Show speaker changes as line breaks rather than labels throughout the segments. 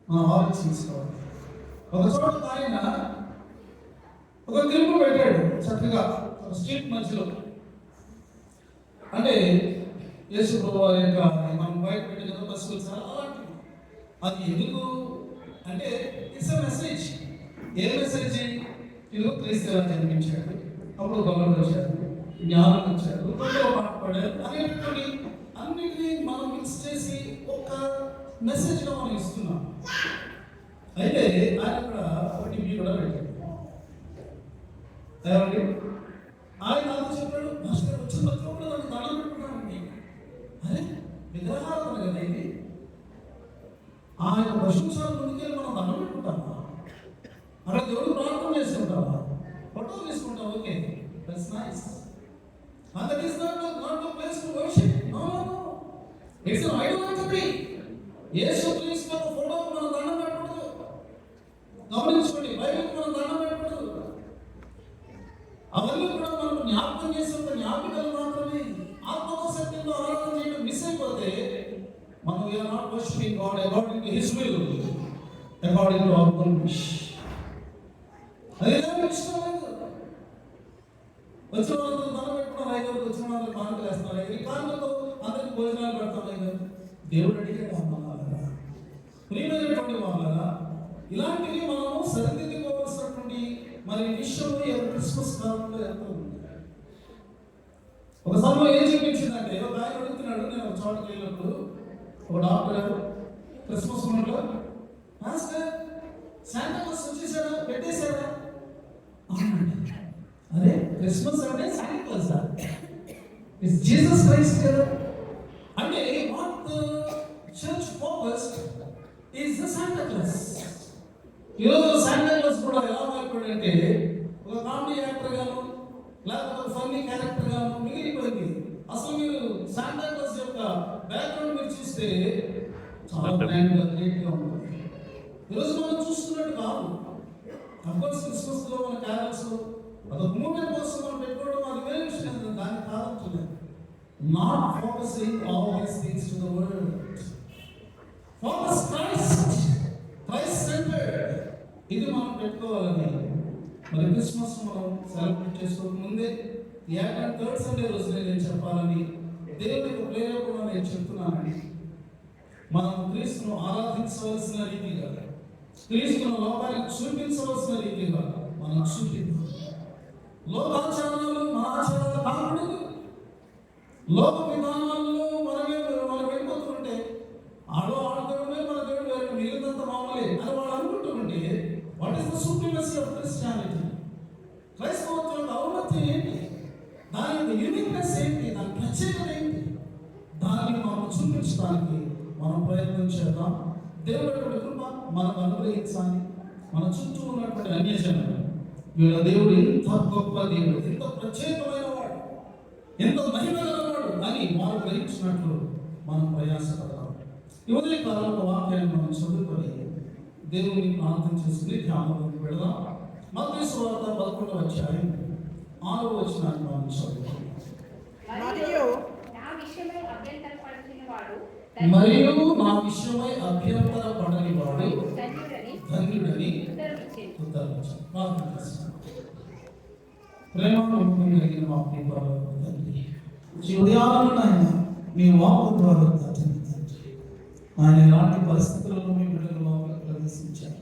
మనం ఆలోచించుకోవాలి. ఒక చోట ఆయన ఒక క్లిప్ పెట్టాడు చక్కగా ఒక స్ట్రీట్ మధ్యలో. అంటే యేసు ప్రభు వారి యొక్క మనం బయట పెట్టే కదా బస్సులు చాలా అలాంటివి. అది ఎందుకు అంటే it's a message. A message? ఇదిగో క్రీస్తు ఎలా జన్మించాడు, అప్పుడు గొల్లలు వచ్చారు, జ్ఞానం వచ్చారు, తొందరలో పాట పాడారు అనేటువంటి అన్నిటినీ మనం మిక్స్ చేసి ఒక మెసేజ్గా మనం ఇస్తున్నాం. అయితే ఆయన అక్కడ ఒక టీవీ కూడా పెట్టాడు. ఏమండి ఆయన నాతో చెప్పాడు, మాస్టర్ వచ్చిన ప్రతి ఒక్కరు నన్ను దండం పెట్టుకున్నానండి. అరే విగ్రహాలు కదా ఇది, ఆయన ప్రశంసాల ముందుకెళ్ళి మనం దండం పెట్టుకుంటామా? అక్కడ దేవుడు ప్రార్థన చేసుకుంటావా? ఫోటో తీసుకుంటాం, okay, that's nice. And that is not the place to worship. No. It's an idolatry. యేసు క్రీస్తు ఫోటో మనం దండం పెట్టకూడదు. గమనించుకోండి, బైబిల్ మనం దండం పెట్టకూడదు. అవన్నీ కూడా మనం జ్ఞాపకం చేసే జ్ఞాపికలు మాత్రమే. ఆత్మతో సత్యంలో ఆరాధన చేయడం మిస్ అయిపోతే మనం we are not worshipping God according to his will, according to our own wish. అదే ఇష్టం లేదు. వచ్చిన వాళ్ళతో దండం పెట్టుకున్నాం, ఐదు వచ్చిన వాళ్ళకి కానుకలు వేస్తున్నారు. ఈ కానుకలతో అందరికి భోజనాలు పెడతాం. ఐదు దేవుడు అడిగాడు అమ్మాలరా, ప్రియమైనటువంటి వాళ్ళరా, ఇలాంటివి మనము సరిదిద్దుకోవాల్సినటువంటి మరి విషయంలో ఎవరు క్రిస్మస్ కాలంలో ఎంతో ఉంది. ఒక సమయంలో ఏం చూపించిందంటే, ఒక ఆయన అడుగుతున్నాడు, నేను ఒక చోటకి వెళ్ళినప్పుడు ఒక డాక్టర్ గారు క్రిస్మస్ మూడ్లో, మాస్టర్ శాంటా క్లాస్ వచ్చేసాడా, పెట్టేశాడా? అరే క్రిస్మస్ అంటే Santa Claus, it's Jesus Christ కదా. అంటే what the church focused is the Santa Claus. ఈరోజు శాంటా క్లాస్ కూడా ఎలా మారిపోయాడంటే ఒక కామెడీ యాక్టర్ గాను లేకపోతే ఒక ఫన్నీ క్యారెక్టర్ గాను మిగిలిపోయింది. అసలు మీరు శాంటా క్లాస్ యొక్క బ్యాక్గ్రౌండ్ మీరు చూస్తే చాలా గ్రాండ్గా గ్రేట్గా ఉంటుంది. ఈరోజు మనం చూస్తున్నట్టు కాదు. అఫ్కోర్స్ క్రిస్మస్లో మన క్యారల్స్ అదొక మూమెంట్ కోసం మనం పెట్టుకోవడం అది వేరే విషయం, దానికి కాదంటున్నాను. Not focusing all these things to the world. Focus Christ, Christ centred. ఇది మనం పెట్టుకోవాలని మరి క్రిస్మస్ మనం సెలబ్రేట్ చేసుకోక ముందే ఏకంగా థర్డ్ సండే రోజునే నేను చెప్పాలని దేవుని యొక్క ప్రేరేపణ నేను చెప్తున్నానండి. మనం క్రీస్తును ఆరాధించవలసిన రీతిగా, క్రీస్తును లోకానికి చూపించవలసిన రీతిగా మనం చూపిద్దాం. లోకాచారాలు మన ఆచారాలు కాకూడదు. లోక విధానాల్లో మనం వెళ్ళిపోతుంటే ఆడుకోవడమే మన దేవుడు వేరే, మిగిలినంత మామూలే అని వాళ్ళు అనుకుంటూ ఉంటే what is the supremacy of Christianity? క్రైస్తవత్వం యొక్క ఔన్నత్యం ఏంటి? దాని యొక్క యూనిక్నెస్ ఏంటి? దాని ప్రత్యేకత ఏంటి? దాన్ని మనం చూపించడానికి మనం ప్రయత్నం చేద్దాం. దేవుడి కృప మనకు అనుగ్రహించాలి. మన చుట్టూ ఉన్నటువంటి అన్యజనులు వీళ్ళ దేవుడు ఎంత గొప్ప దేవుడు, ఎంత ప్రత్యేకమైన వాడు, ఎంత మహిమగలవాడు అని వారు గ్రహించినట్లు మనం ప్రయాసపడతాం. ఈ ఉదయ కాలంలో వాక్యాన్ని మనం చదువుకొని దేవుని ప్రార్థన చేసుకుని ధ్యానంలోకి పెడదాం. మత్తయి సువార్త 11వ అధ్యాయం 6వ వచనాన్ని మనం చదువుకుందాం. మరియు నా విషయమై అభ్యంతర పడని వాడు ధన్యుడని ఉత్తరమిచ్చాడు. ప్రార్థన చేస్తాం. ప్రేమను కలిగిన మా ప్రియపరలోక తండ్రి, ఈ ఉదయాలను ఆయన మీ వాక్కు ద్వారా తండ్రి ఆయన ఎలాంటి పరిస్థితులలో మీ బిడ్డలు లోపలికి ప్రవేశించారు,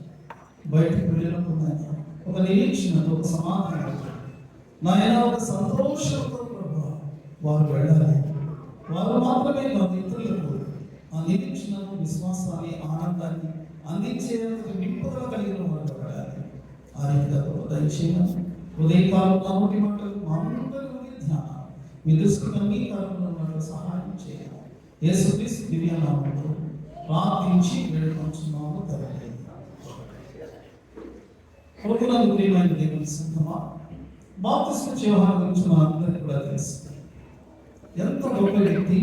బయటకు వెళ్ళినప్పుడు ఆయన ఒక నిరీక్షణతో, ఒక సమాధానంతో, నాయన ఒక సంతోషంతో ప్రభు వారు వెళ్ళాలి. వారు మాత్రమే కాదు, ఇతరులకు ఆ నిరీక్షణను, విశ్వాసాన్ని, ఆనందాన్ని అందించేందుకు నింపుదల కలిగిన వారు వెళ్ళాలి. ఆ రీతిగా దయచేయడం ఉదయకాలం నాటి మాటలు మామూలు ధ్యానం మీ దృష్టికి అంగీకారంలో ఉన్నట్లు సహాయం చేయాలి. యేసుక్రీస్తు దివ్యనామంలో ప్రార్థించి వేడుకొంచున్నాము తండ్రి. ప్రభువునందు ప్రియమైన దేవుని సంఘమా, బాప్తిస్మ యోహాను గురించి మనందరికీ కూడా తెలుసు. ఎంత గొప్ప వ్యక్తి.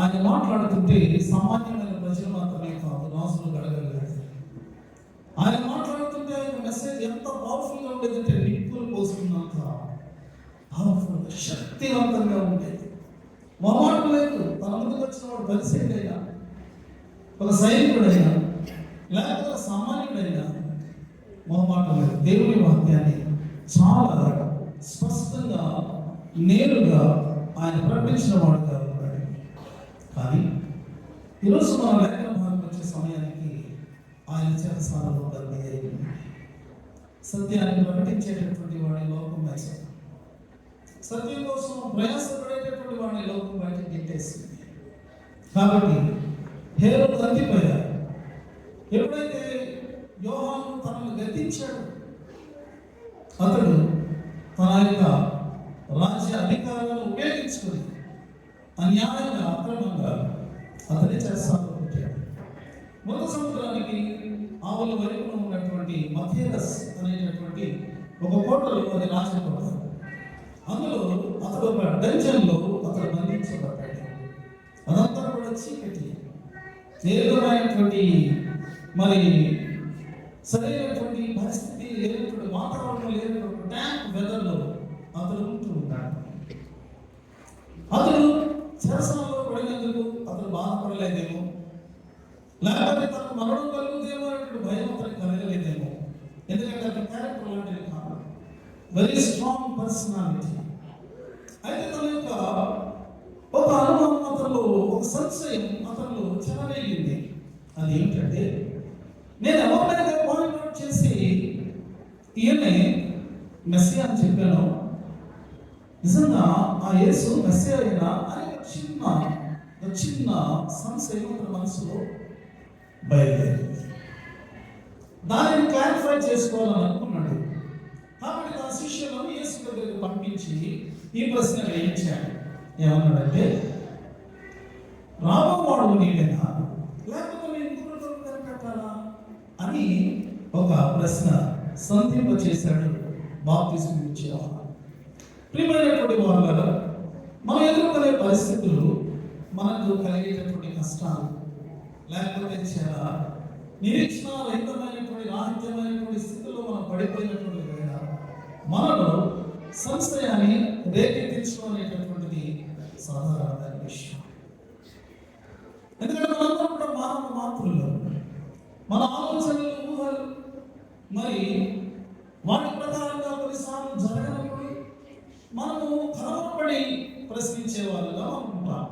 ఆయన మాట్లాడుతుంటే సామాన్యమైన ప్రజలు మాత్రమే కాదు, రాజులు గడగలేదు. ఆయన మాట్లాడుతుంటే ఆయన మెసేజ్ ఎంత పవర్ఫుల్గా ఉండేదంటే నిప్పులు పోసుకున్నంత పవర్ఫుల్, శక్తివంతంగా ఉండేది. మొహమాట లేదు. తన ముందుకు వచ్చిన వాడు పరిశీలైనా, ఒక సైనికుడైనా, లేకపోతే సామాన్యుడైన మొహమాటం లేదు. దేవుని వాక్యాన్ని చాలా స్పష్టంగా నేరుగా ఆయన ప్రకటించిన వాడుగా ఉన్నాడు. కానీ ఈరోజు మన లేఖన భాగం వచ్చే సమయానికి ఆయన చెరసాలలో బందీ అయింది. సత్యాన్ని ప్రకటించేటటువంటి వాడి లోకం వేశాడు. సత్యం కోసం ప్రయాసపడేటటువంటి వాడిని లోకం బయట గిట్టేసింది. కాబట్టి హేరోదు తగ్గిపోయారు. ఎప్పుడైతే యోహాను తనను గద్దించాడు, అతడు తన యొక్క రాజ్య అధికారాలను ఉపయోగించుకుని అన్యాయంగా అక్రమంగా అతని చెరసాలలో పెట్టాడు. మృత సముద్రానికి ఆవుల వైపున ఉన్నటువంటి మథేరస్ అనేటటువంటి ఒక కోటలో అది రాజకోట. అందులో అతడు ఒక డంజన్లో అతడు బంధించబడ్డాడు. అదంతా కూడా చీకటి, తీవ్రమైనటువంటి మరి సరైనటువంటి పరిస్థితి లేనటువంటి వాతావరణం లేనటువంటి ట్యాంక్ వెదర్లో అతడు ఉంటూ ఉంటాడు. అతడు చెరసాలలో పడినందుకు అతడు బాధపడలేదేమో, లేకపోతే తనకు మరణం కలుగుదేమో అనేటువంటి భయం అతనికి కలగలేదేమో. ఎందుకంటే అతని క్యారెక్టర్ లాంటిది కాదు, వెరీ స్ట్రాంగ్ పర్సనాలిటీ. అయితే తన యొక్క ఒక అనుభవం అతను, ఒక సంశయం అతను చెలరేగింది. అది ఏమిటంటే, నేను ఎవరినైనా పాయింట్ అవుట్ చేసి ఈయనే మెస్సియా అని చెప్పాను, నిజంగా ఆ యేసు మెస్సియా అయినా అని ఒక చిన్న సంశయం అతని మనసులో బయలుదేరింది. దానిని క్లారిఫై చేసుకోవాలని అనుకున్నాడు. కాబట్టి తన శిష్యులను యేసు దగ్గరికి పంపించి ఈ ప్రశ్న వేయించాడు. ఏమన్నాడంటే, రాబోవాడు నీవేనా, లేకపోతే నేను ఇంకొకరితో కనిపెట్టాలా అని ఒక ప్రశ్న సంధింప చేశాడు బాప్తిస్మం ఇచ్చేవాడు. ప్రియమైనటువంటి వాళ్ళ, మనం ఎదుర్కొనే పరిస్థితులు, మనకు కలిగేటటువంటి కష్టాలు, లేకపోతే చాలా నిరీక్షణ రహితమైనటువంటి రాహిత్యమైనటువంటి స్థితిలో మనం పడిపోయినటువంటి వేళ మనలో సంశయాన్ని రేకెత్తించుకునేటటువంటిది సాధారణమైన విషయం. ఎందుకంటే మనందరం కూడా మానవ మాత్రులు, మన ఆలోచనలు, ఊహలు మరి వాటి ప్రకారంగా కొన్నిసార్లు జరగనప్పుడు మనము కలవరపడి ప్రశ్నించే వాళ్ళుగా అనుకుంటాం.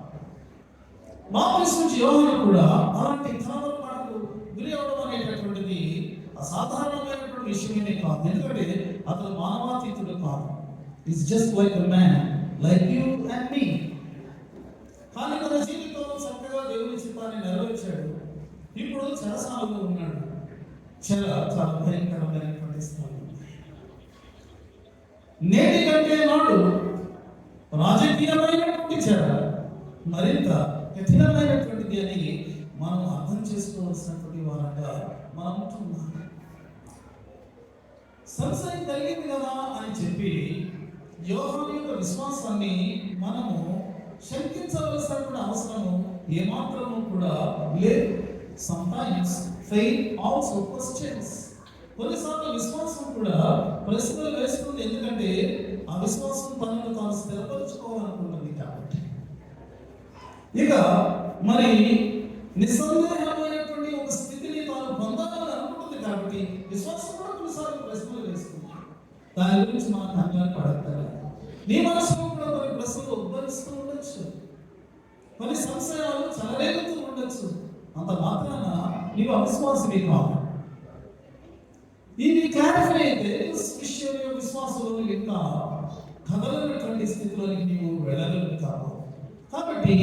బాప్తిస్మం యోహాను కూడా అలాంటి కలవరపాటుకు గురి అవడం అనేటటువంటిది అసాధారణమైనటువంటి విషయమే కాదు. ఎందుకంటే అతను మానవాతీతుడు కాదు. It's just like a man like you and me. కానీ తన జీవితంలో చక్కగా దేవుని చిత్తాన్ని నెరవేర్చాడు. ఇప్పుడు చెరసాలలో ఉన్నాడు. చాలా భయంకరమైనటువంటి స్థలం. నేటి కంటే నాడు రాజకీయమైనటువంటి చెర మరింత కఠినమైనటువంటిది అని మనం అర్థం చేసుకోవాల్సినటువంటి వారంగా మనం ఉంటున్నాం. సంశయం కలిగింది కదా అని చెప్పి యోహాను యొక్క విశ్వాసాన్ని మనము శంకించవలసినటువంటి అవసరము ఏమాత్రము కూడా లేదు. Sometimes faith also questions. కొన్నిసార్లు విశ్వాసం కూడా ప్రశ్నలు వేస్తుంది. ఎందుకంటే ఆ విశ్వాసం తనను తాను స్థిరపరచుకోవాలనుకుంటుంది కాబట్టి. ఇక మరి నిస్సందేహమైనటువంటి ఒక స్థితిని తాను పొందాలని అనుకుంటుంది కాబట్టి విశ్వాసం కూడా కొన్నిసార్లు ప్రశ్నలు వేస్తుంది. దాని గురించి మన కంగారు పడతారు. నీ మనసులో కూడా కొన్ని ప్రశ్నలు ఉద్భవిస్తూ ఉండొచ్చు, కొన్ని సంశయాలు చెలరేగుతూ ఉండొచ్చు. అంత మాత్రాన నీవు అవిశ్వాసమే కాదు. ఇది క్లారిఫై అయితే విషయంలో విశ్వాసంలో ఇంకా కదలనటువంటి స్థితిలోనికి నీవు వెళ్ళగలుగుతావు. కాబట్టి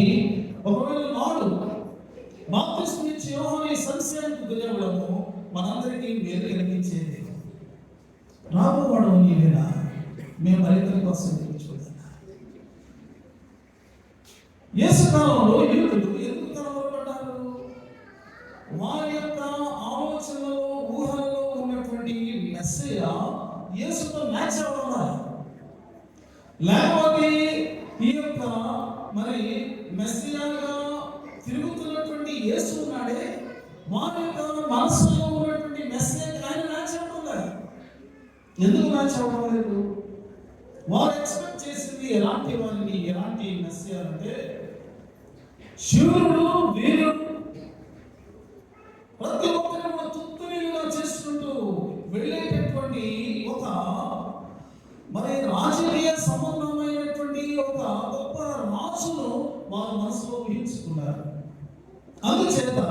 ఒకవేళ నాడు బాప్తిస్మం ఇచ్చే యోహాను సంశయానికి గురవ్వడము మనందరికీ వేరు కలిగించేది. రాబోవాడు నీవేనా, మేము మరింత కోసం చూద్దాం. యేసు కాలంలో యూదులు ఎందుకు కలవరపడ్డారు? వారి యొక్క ఆలోచనలో, ఊహలలో ఉన్నటువంటి మెస్సియా యేసుతో మ్యాచ్ అవ్వడం, లేకపోతే ఈ యొక్క మరి మెస్సియాగా తిరుగుతున్నటువంటి యేసు ఉన్నాడే, వారి యొక్క మనసులో ఉన్నటువంటి మెస్సియాకి ఆయన మ్యాచ్ అవ్వడం. ఎందుకు మ్యాచ్ అవ్వడం లేదు? వారు ఎక్స్పెక్ట్ చేసింది ఎలాంటి వారిని, ఎలాంటి మెస్సియా అంటే శూరుడు, వీరుడు, ప్రతి ఒక్కరు వెళ్ళేటటువంటి ఒక మరి రాజకీయ సంబంధమైనటువంటి ఒక గొప్ప రాజును వారు మనసులో ఊహించుకున్నారు. అందుచేత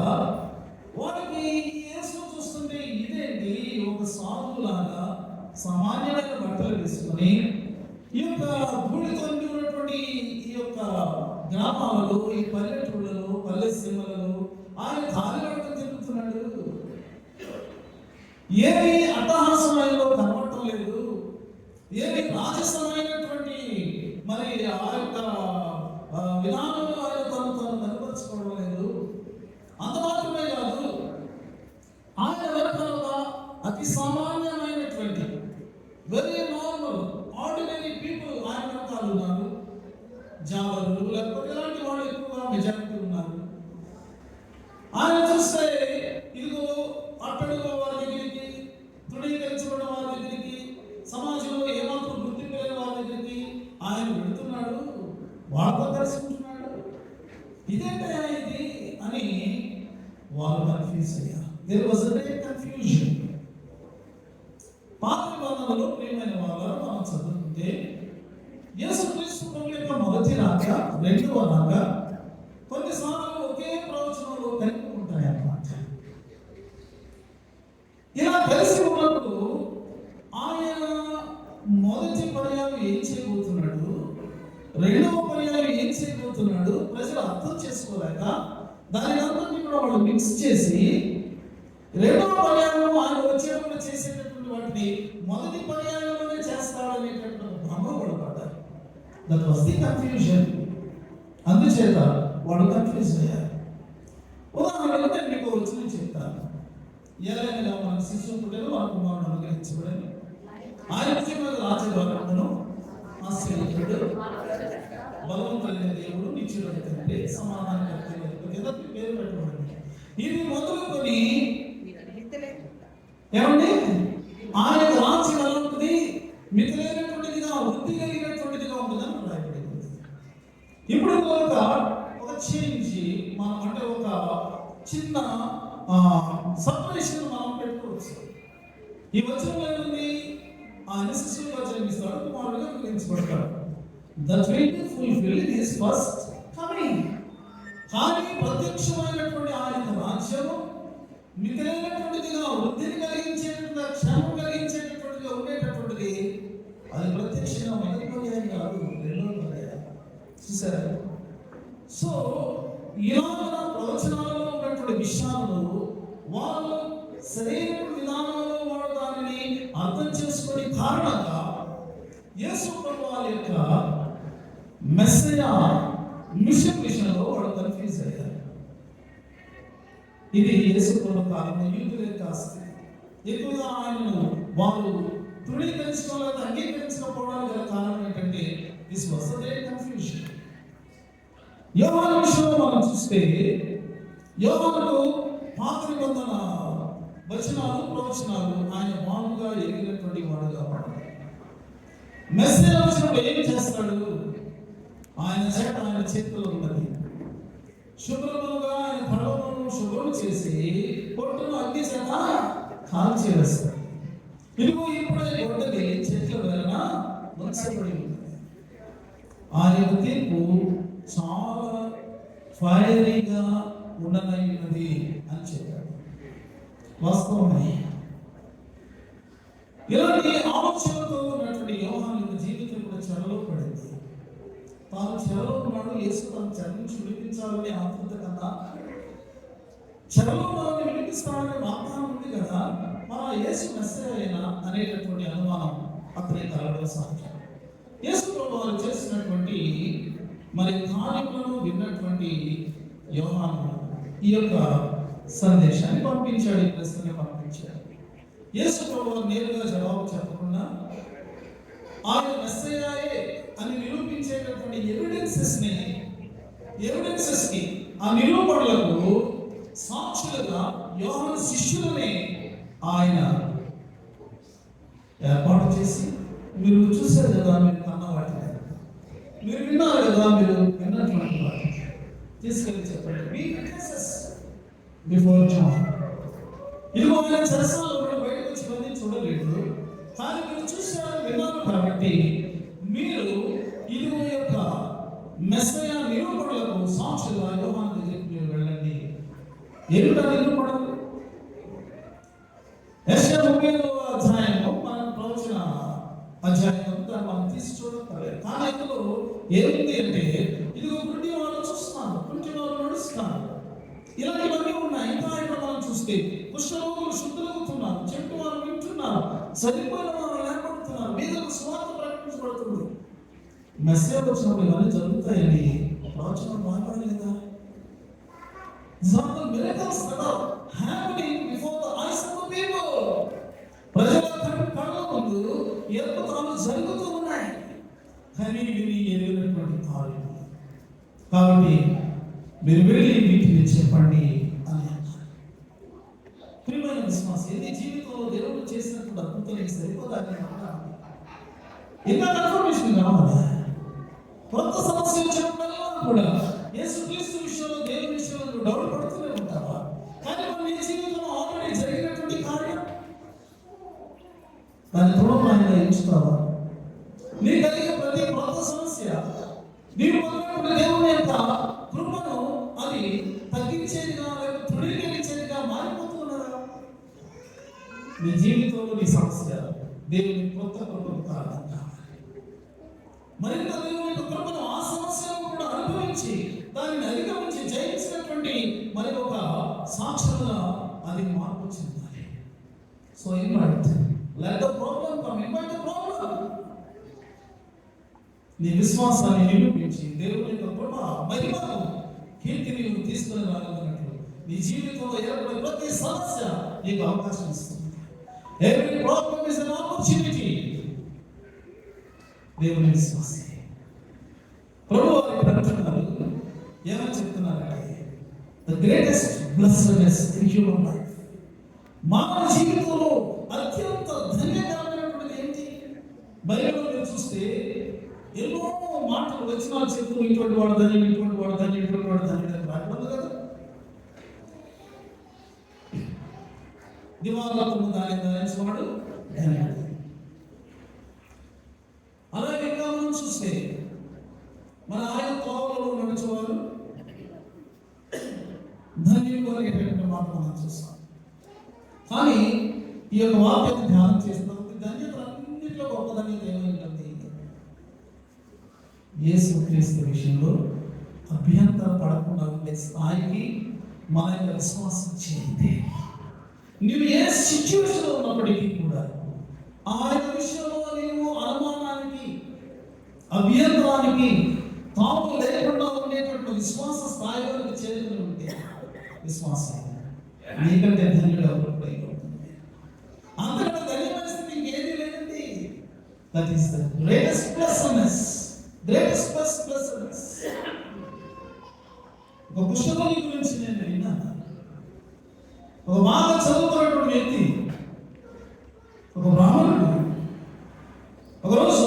వారికి యేసు చూస్తుంటే ఇదేంటి, ఒక సాధువులాగా సామాన్యమైన బట్టలు వేసుకొని ఈ యొక్క భూమితో ఉన్నటువంటి ఈ యొక్క గ్రామాలలో, ఈ పల్లెటూళ్ళలో, పల్లె సీమలలో ఆయన కాలినడకన తిరుగుతున్నాడు. ఏమి అట్టహాసమైనలో కనబడటం లేదు, ఏమి రాజసమైనటువంటి మరి ఆ యొక్క విధానంలో ఆయన తను కనపరుచుకోవడం లేదు. అంత మాత్రమే కాదు, ఆయన వెనకాల అతి సామాన్యమైనటువంటి వెరీ నార్మల్ ఆర్డినరీ పీపుల్ ఆయన వెనకాల ఉన్నారు. జావరులు లేకపోతే ఇలాంటి వాళ్ళు ఎక్కువగా మెజారిటీ ఉన్నారు. ఆయన చూస్తే ఇదిగో అట్టడుగు వారి దగ్గరికి, తృణీకరించబడిన వారి దగ్గరికి, సమాజంలో ఏమాత్రం గుర్తింపు లేని వారి దగ్గరికి ఆయన వెళుతున్నాడు, వాళ్ళతో కలుసుకుంటున్నాడు. ఇదేంటా ఇది అని వాళ్ళు కన్ఫ్యూజ్ అయ్యారు. There was a great confusion. పాత నిబంధనలో ప్రియమైన వాళ్ళు మనం చదువుకుంటే యేసుక్రీస్తు ప్రభు యొక్క మొదటి రాక, రెండవ రాక కొన్నిసార్లు ఒకే ప్రవచనంలో కలిపి ఉంటాయి అన్నమాట. ఇలా కలిసి ఉన్నప్పుడు ఆయన మొదటి పర్యాయం ఏం చేయబోతున్నాడు, రెండవ పర్యాయం ఏం చేయబోతున్నాడు ప్రజలు అర్థం చేసుకోలేక దాని అంతటి కూడా వాళ్ళు మిక్స్ చేసి రెండవ పర్యాయంలో ఆయన వచ్చేటప్పుడు చేసేటటువంటి వాటిని మొదటి పర్యాయంలోనే చేస్తాడనేటటువంటి భ్రమలో పడతారు. That was the confusion. అందుచేత వాళ్ళు కన్ఫ్యూజ్ అయ్యారు. ఉదాహరణకు నేను మీకు వచ్చిన చెప్తాను. ఎలాగైనా మన శిశువు పుట్టేది వాళ్ళ కుమారుడు అనుగ్రహించబడని ఆయన రాజభాగమును ఆశ్రయించుడు బలవంతులైన దేవుడు, నిత్యుడైన తండ్రి, సమాధానకర్త పేరు పెట్టబడింది. ఇది మొదలుకొని ఏమండి ఆయన రాజ్యం ఎలా ఉంటుంది, మితిలేనటువంటిదిగా, వృద్ధి కలిగినటువంటిదిగా ఉంటుందని రాయబడింది. ఇప్పుడు ఒక చేంజ్ మనం అంటే ఒక చిన్న సపరేషన్ మనం పెట్టుకోవచ్చు. ఈ వచనంలో ఏముంది, ఆయన శిశువుగా జన్మిస్తాడు, కుమారుడుగా అనుగ్రహించబడతాడు. That will be fulfilled in his first coming. కానీ ప్రత్యక్షమైనటువంటి ఆయన రాజ్యము మితిలేనటువంటిదిగా, వృద్ధిని కలిగించేటటువంటి, క్షేమం కలిగించేటటువంటిగా ఉండేటటువంటిది. అది ప్రత్యక్షంగా మొదటి పర్యాయం కాదు, రెండవ పర్యాయం. చూసారా? సో ఇలాగ ప్రవచనాలలో ఉన్నటువంటి విషయాలను వాళ్ళు సరైన విధానంలో వాడు దానిని అర్థం చేసుకునే కారణంగా యేసు ప్రభువు వారి యొక్క మెస్సయా మిషన్ విషయంలో వాడు కన్ఫ్యూజ్ అయ్యారు. ఇది యేసు ప్రభు కాలంలో యూదుల యొక్క ఆస్తి. ఎక్కువగా ఆయనను వారు తృణీకరించడం లేదా అంగీకరించకపోవడానికి గల కారణం ఏంటంటే this was a great confusion. యోహాను విషయంలో మనం చూస్తే యోహానుకు పాత నిబంధన వచనాలు, ప్రవచనాలు ఆయన మామూలుగా ఎగిరినటువంటి వాడుగా ఉన్నాడు. మెస్సయా వచ్చినప్పుడు ఏం చేస్తాడు, ఆయన చేత ఆయన చేతిలో ఉన్నది శుభ్రముగా ఆయన పడవను శుభ్రం చేసి పొట్టును అగ్ని చేత కాల్చేస్తాడు. ఇదిగో ఇప్పుడే గొడ్డలి చెట్ల వలన ఉంచబడి ఉన్నది. ఆయన తీర్పు చాలా ఫైరీగా ఉండనైనది అని చెప్పాడు. వాస్తవమే. ఇలాంటి ఆలోచనలతో ఉన్నటువంటి యోహాను యొక్క జీవితం కూడా చెరలో పడింది. తాను చెరలో ఉన్నాడు, యేసు తన చెర నుంచి విడిపించాలని ఆతృత కన్నా, చెరలో మనల్ని విడిపిస్తాడనే వాగ్దానం ఉంది కదా, మన యేసు మెస్సయా అనేటటువంటి అనుమానం అతని కలగడం సహజం. యేసు ప్రభువు చేసినటువంటి మరి కార్యములను విన్నటువంటి యోహాను ఈ యొక్క సందేశాన్ని పంపించాడు, ఈ ప్రశ్నని పంపించాడు. యేసు ప్రభువు నేరుగా జవాబు చెప్పకుండా ఆయన మెస్సయాయే అని నిరూపించేటటువంటి ఎవిడెన్సెస్ కి ఆ నిరూపణలకు సాక్షులుగా యోహాను శిష్యులనే ఆయన ఏర్పాటు చేసి, మీరు చూశారు కదా, మీరు కన్న వాటిని, మీరు విన్నారు కదా, మీరు విన్నటువంటి వాటిని తీసుకెళ్ళి చెప్పండి. మీ విట్నెసెస్ బిఫోర్ జాన్. ఇదిగో ఆయన సరసాలు బయటకు వచ్చి చూడండి కానీ మీరు చూశారు, విన్నారు కాబట్టి మీరు ఇదిగో యొక్క మెస్సయ నిరూపణలకు సాక్షులుగా యోహాను దగ్గరికి మీరు వెళ్ళండి. ఏమిటా నిరూపణలు? యెషయా 35వ అధ్యాయంలో మనం ప్రవచన అధ్యాయం అంతా మనం తీసి చూడలేదు. కానీ అందులో ఏముంది అంటే, ఇదిగో గుడ్డి వాళ్ళు చూస్తున్నారు, కుంటి వాళ్ళు నడుస్తున్నారు, ఇలాంటివన్నీ ఉన్నాయి. ఇంకా ఇక్కడ మనం చూస్తే కుష్ఠరోగులు శుద్ధులవుతున్నారు, చెట్టు వారు వింటున్నారు, చనిపోయిన వారు లేకపోతున్నారు, వీధులకు స్వార్థ ప్రకటించబడుతుంది. మెస్సేజ్ వచ్చినప్పుడు ఇవన్నీ జరుగుతాయండి. ప్రవచనం మాట్లాడలేదా? miracles that are happening before the eyes of the people. ప్రజల కళ్ళ ముందు అద్భుతాలు జరుగుతూ ఉన్నాయి, కానీ విని ఎరిగినటువంటి కార్యం. కాబట్టి మీరు వెళ్ళి వీటిని చెప్పండి అని అన్నారు. ప్రియమైన విశ్వాసం, ఇది జీవితంలో దేవుడు చేసినటువంటి అద్భుతాలు సరిపోదని ఇంకా కన్ఫర్మేషన్ కావాలి. కొత్త సమస్య వచ్చినప్పుడల్లా కూడా యేసుక్రీస్తు విషయంలో, దేవుని విషయంలో డౌట్ పడుతూనే ఉంటావా? కానీ మన జీవితంలో ఆల్రెడీ జరిగినటువంటి కార్యం దాన్ని తృణప్రాయంగా ఎంచుతావా? నీ కలిగే ప్రతి కొత్త సమస్య నీవు పొందినప్పుడు దేవుని యొక్క కృపను అది తగ్గించేదిగా లేక తృణీకరించేదిగా మారిపోతున్నదా? నీ జీవితంలో నీ సమస్య దేవుని కొత్త కృపను కారణం కావాలి. మరింత దేవుని యొక్క కృపను ఆ సమస్యను కూడా అనుభవించి దానిని అధిగమించి జయించినటువంటి మరి ఒక సాక్షులుగా అది మార్పు చెందాలి. So invite, let the problem come, invite the problem. నీ విశ్వాసాన్ని నిరూపించి దేవుని యొక్క కృప మహిమను కీర్తిని నువ్వు తీసుకుని రాగలిగినట్లు నీ జీవితంలో ఏర్పడే ప్రతి సమస్య నీకు అవకాశం ఇస్తుంది. Every problem is an opportunity. దేవుని విశ్వాసం ప్రభు వారు అంటున్నారు, ఏమని చెప్తున్నారంటే, the greatest blessingness in human life, మానవ జీవితంలో అత్యంత ధన్యకరమైనటువంటిది ఏంటి? బైబిల్లో మీరు చూస్తే ఎన్నో మాటలు వచనాలు చెప్తూ ఇటువంటి వాడు ధన్యుడు, ఇటువంటి వాడు ధన్యుడు, ఇటువంటి వాడు ధన్యుడు రాకూడదు కదా. దివాళకు దాని ధరించేవాడు ధన్యుడు. అలాగే ఇంకా మనం చూస్తే మన ఆయన త్రోవలలో నడిచేవారు ధన్యులు అనేటువంటి మాట మనం చూస్తాం. కానీ ఈ యొక్క వాక్యాన్ని ధ్యానం చేసినప్పుడు ధన్యత అన్నింటిలో గొప్ప ధన్యత ఏమైంటుంది? యేసుక్రీస్తు విషయంలో అభ్యంతరం పడకుండా ఉండే స్థాయికి మన యొక్క విశ్వాసం చేయండి. నువ్వు ఏ సిచ్యువేషన్లో ఉన్నప్పటికీ కూడా ఆయన విషయంలో నీవు అనుమానానికి, అభ్యంతరానికి తాము లేకుండా ఉండేటువంటి విశ్వాస స్థాయిలోకి చేరుకుని ఉంటే విశ్వాసం నీకంటే ధన్యుడు అవ్వకుండా అంతకంటే ధన్యమైన స్థితి ఇంకేది లేదండి. That is the greatest blessingness, greatest blessingness. ఒక పుస్తకం గురించి నేను విన్నాను. ఒక బాగా చదువుతున్నటువంటి వ్యక్తి, ఒక బ్రాహ్మణుడు ఒకరోజు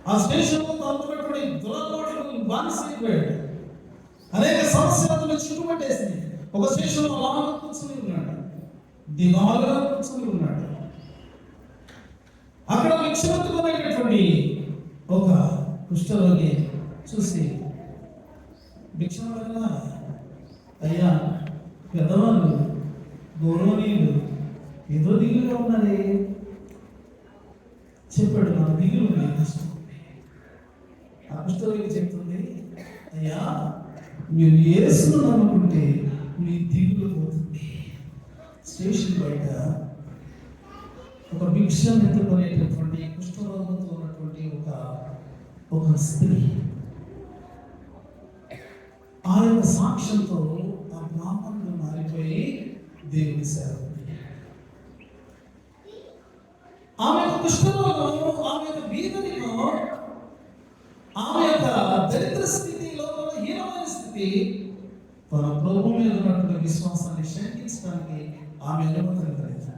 ఆ స్టేషన్లో తప్పున్నటువంటి దురలవాట్లకు బానిసైపోయాడు. అనేక సమస్యలను చుట్టుపట్టేసింది. ఒక స్టేషన్లో అలాగా కూర్చుని ఉన్నాడు, దిగాలుగా కూర్చుని ఉన్నాడు. అక్కడ భిక్షమెత్తుకునేటటువంటి ఒక కుష్ఠరోగి చూసి, భిక్షం వల్ల అయ్యా పెద్దవాళ్ళు గౌరవనీయులు ఏదో దిగులుగా ఉన్నారే చెప్పాడు. నాకు దిగులు ఉంది, కష్టం. ఆ కుష్ఠరోగి చెప్తుంది, అయ్యా మీరు యేసును నమ్ముకుంటే మీ దిగులు పోతుంది. స్టేషన్ బయట ఒక భిక్షం ఎత్తుకునేటటువంటి కుష్ఠరోగంతో ఉన్నటువంటి ఒక స్త్రీ ఆ యొక్క సాక్ష్యంతో ఆ బ్రాహ్మణుడు మారిపోయి దేవుని సేవ. ఆమె యొక్క కుష్ఠరోగంలో, ఆమె యొక్క వీధనిలో, ఆమె యొక్క దరిద్ర స్థితిలో, హీనమైన స్థితి తన ప్రభు మీద ఉన్నటువంటి విశ్వాసాన్ని శంకించడానికి ఆమె అనుమతించలేదు.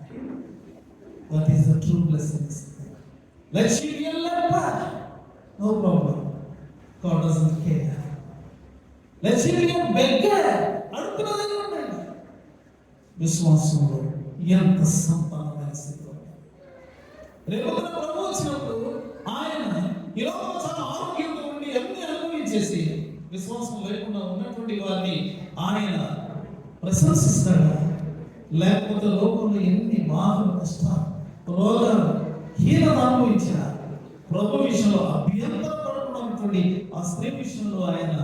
That is the true blessings. Let she be a leper, no problem. God doesn't care. Let she be a beggar. అడుగుతున్నది ఉండండి. విశ్వాసంలో ఎంత సంపన్నమైన స్థితి. రేపు ప్రభు వచ్చినప్పుడు ఆయన ఈ లోకంలో చాలా ఆరోగ్యంతో ఉండి అన్ని అనుభవించేసి విశ్వాసం లేకుండా ఉన్నటువంటి వారిని ఆయన ప్రశంసిస్తాడు. లేకపోతే లోకంలో ఎన్ని బాధలు, కష్టాలు, రోగాలు, హీనత అనుభవించిన ప్రభు విషయంలో అభ్యంతర పడుతున్నటువంటి ఆ స్త్రీ విషయంలో ఆయన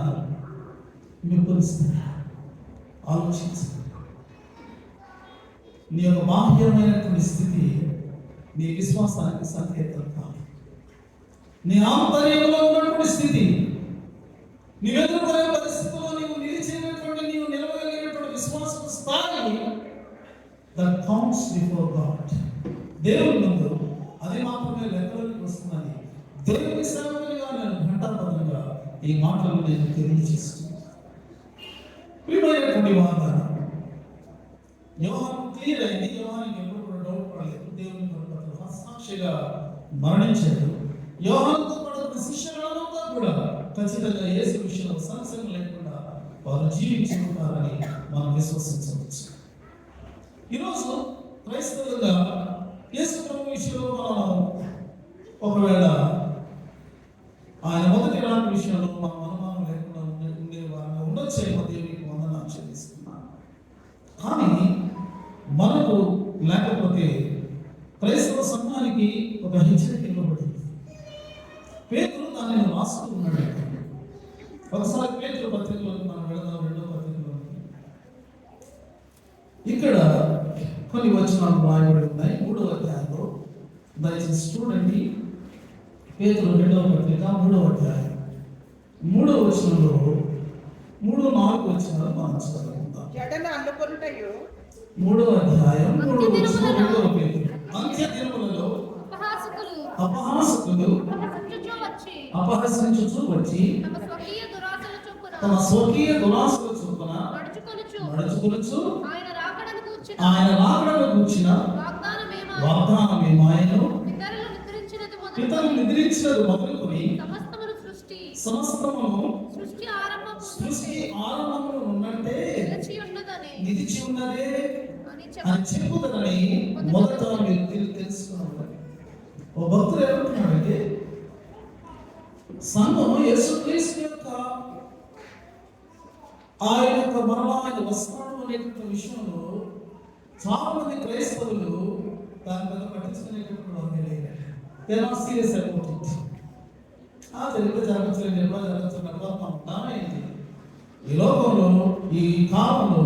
మెప్పులుస్తాడు. ఆలోచించు. నీ యొక్క బాహ్యమైనటువంటి స్థితి నీ విశ్వాసానికి సంకేతం కాదు. నీ ఆంతర్యంలో ఉన్నటువంటి స్థితి, నీవు ఎదుర్కొనే పరిస్థితుల్లో నీవు నిలవగలిగినటువంటి విశ్వాస స్థాయి that counts before God. దేవుని ముందు అది మాత్రమే లెక్కలోకి వస్తుందని దేవుని సేవకునిగా నేను ఘంటాపదంగా ఈ మాటలు నేను తెలియజేస్తున్నాను. ప్రియమైనటువంటి వాగ్దానం యోహాను క్లియర్ అయింది. యోహానికి ఎప్పుడు కూడా డౌట్ పడలేదు. దేవుని కొరకు హస్తాక్షిగా మరణించాడు. యోహానుతో పడుతున్న శిష్యులంతా కూడా ఖచ్చితంగా యేసు విషయంలో సంశయం లేకుండా వారు జీవించి ఉంటారని మనం విశ్వసించవచ్చు. ఈరోజు క్రైస్తవులుగా యేసు ప్రభు విషయంలో మనం ఒకవేళ ఆయన మొదటి రాక విషయంలో మనం అనుమానం లేకుండా ఉండే వారిని ఉండొచ్చేమో దేవునికి వందనాలు చెల్లిస్తున్నాను. కానీ మనకు లేకపోతే క్రైస్తవ సంఘానికి ఒక హెచ్చరిక ఇవ్వబడింది. పేతురు దానిని రాస్తూ ఉన్నాడు. ఒకసారి పేతురు పత్రికలోకి మనం వెళదాం. 2వ పత్రికలోకి ఇక్కడ కొన్ని వచనాలు రాయబడి ఉన్నాయి. 3వ అధ్యాయంలో దయచేసి చూడండి. పేతురు 2వ పత్రిక 3వ అధ్యాయం 3వ వచనంలో 3-4 వచనాలు మనం చదువుకుందాం. 3వ అధ్యాయం 3వ వచనం 2వ పేతురు. అంత్య దినములలో అపహాసకులు అపహసించుచు వచ్చి తమ స్వకీయ దురాశల చొప్పున నడుచుకొనుచు ఆయన రాకడను గూర్చిన వాగ్దానమేమాయను పితరులు నిద్రించినది మొదలుకొని సమస్తమును సృష్టి ఆరంభములో ఉన్నట్టే నిలిచి ఉన్నదే అని చెప్పుదని మొదట మీరు తెలుసుకున్నారు. ఓ భక్తుడు ఏమంటున్నాడంటే సంఘం యేసుక్రీస్తు యొక్క ఆయన యొక్క మరలా ఆయన వస్తాడు అనేటువంటి విషయంలో చాలా మంది క్రైస్తవులు దాని మీద పట్టించుకునేటువంటి వారు లేరు. They are not serious about it. తెలుగులో జరగచ్చు, ఎప్పుడో జరగచ్చు, ఉంటామేంటి ఈ లోకంలో ఈ కాలంలో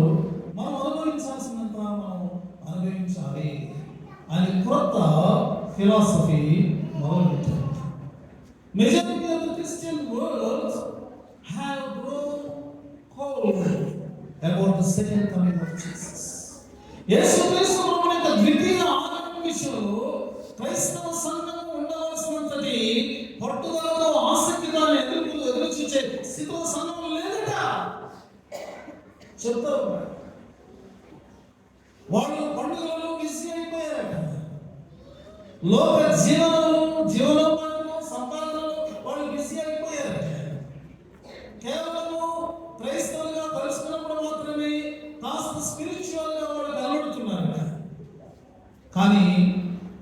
మనం అనుభవించాల్సినంత మనం అనుభవించాలి అని కొత్త ఫిలాసఫీ మొదలుపెట్టారు. Majority of the Christian world have grown cold about the second coming of Jesus. యేసుక్రీస్తు ప్రభువు యొక్క ద్వితీయ ఆగమనం విషయంలో క్రైస్తవ సంఘం ఉండవలసినంతటి పట్టుదలతో ఆసక్తిగా ఎదురు చూసే స్థితిలో సంఘం లేదట చెప్తారు. వాళ్ళు పండుగలలో బిజీ అయిపోయారట. లోక జీవనోపాధిలో సంపాదనలో వాళ్ళు బిజీ అయిపోయారట. కేవలము క్రైస్తవులుగా కలుసుకున్నప్పుడు మాత్రమే కాస్త స్పిరిచువల్ గా వాళ్ళు కనబడుతున్నారట. కానీ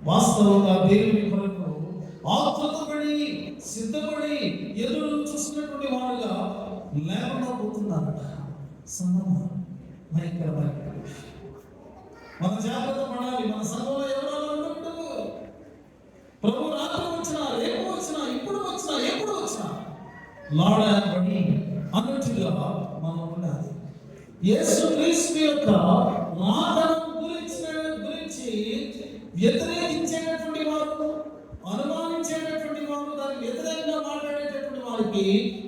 వాస్తవంగా దేవుని కొరకు ఆతృతపడి సిద్ధపడి ఎదురు చూసినటువంటి వారుగా లేకుండా పోతున్నారట. సంఘం భయంకరమైన మన జాగ్రత్త పడాలి. మన సంఘంలో ఎవరైనా ఉండకూడదు. ప్రభు రాత్రి వచ్చినా, రేపు వచ్చినా, ఇప్పుడు వచ్చినా, ఎప్పుడు వచ్చినా లాడబడి అన్నట్టుగా మనం ఉండాలి. యేసుక్రీస్తు యొక్క రాకడను గురించి వ్యతిరేకించేటటువంటి వారు, అనుమానించేటటువంటి వారు, దానికి వ్యతిరేకంగా మాట్లాడేటటువంటి వారికి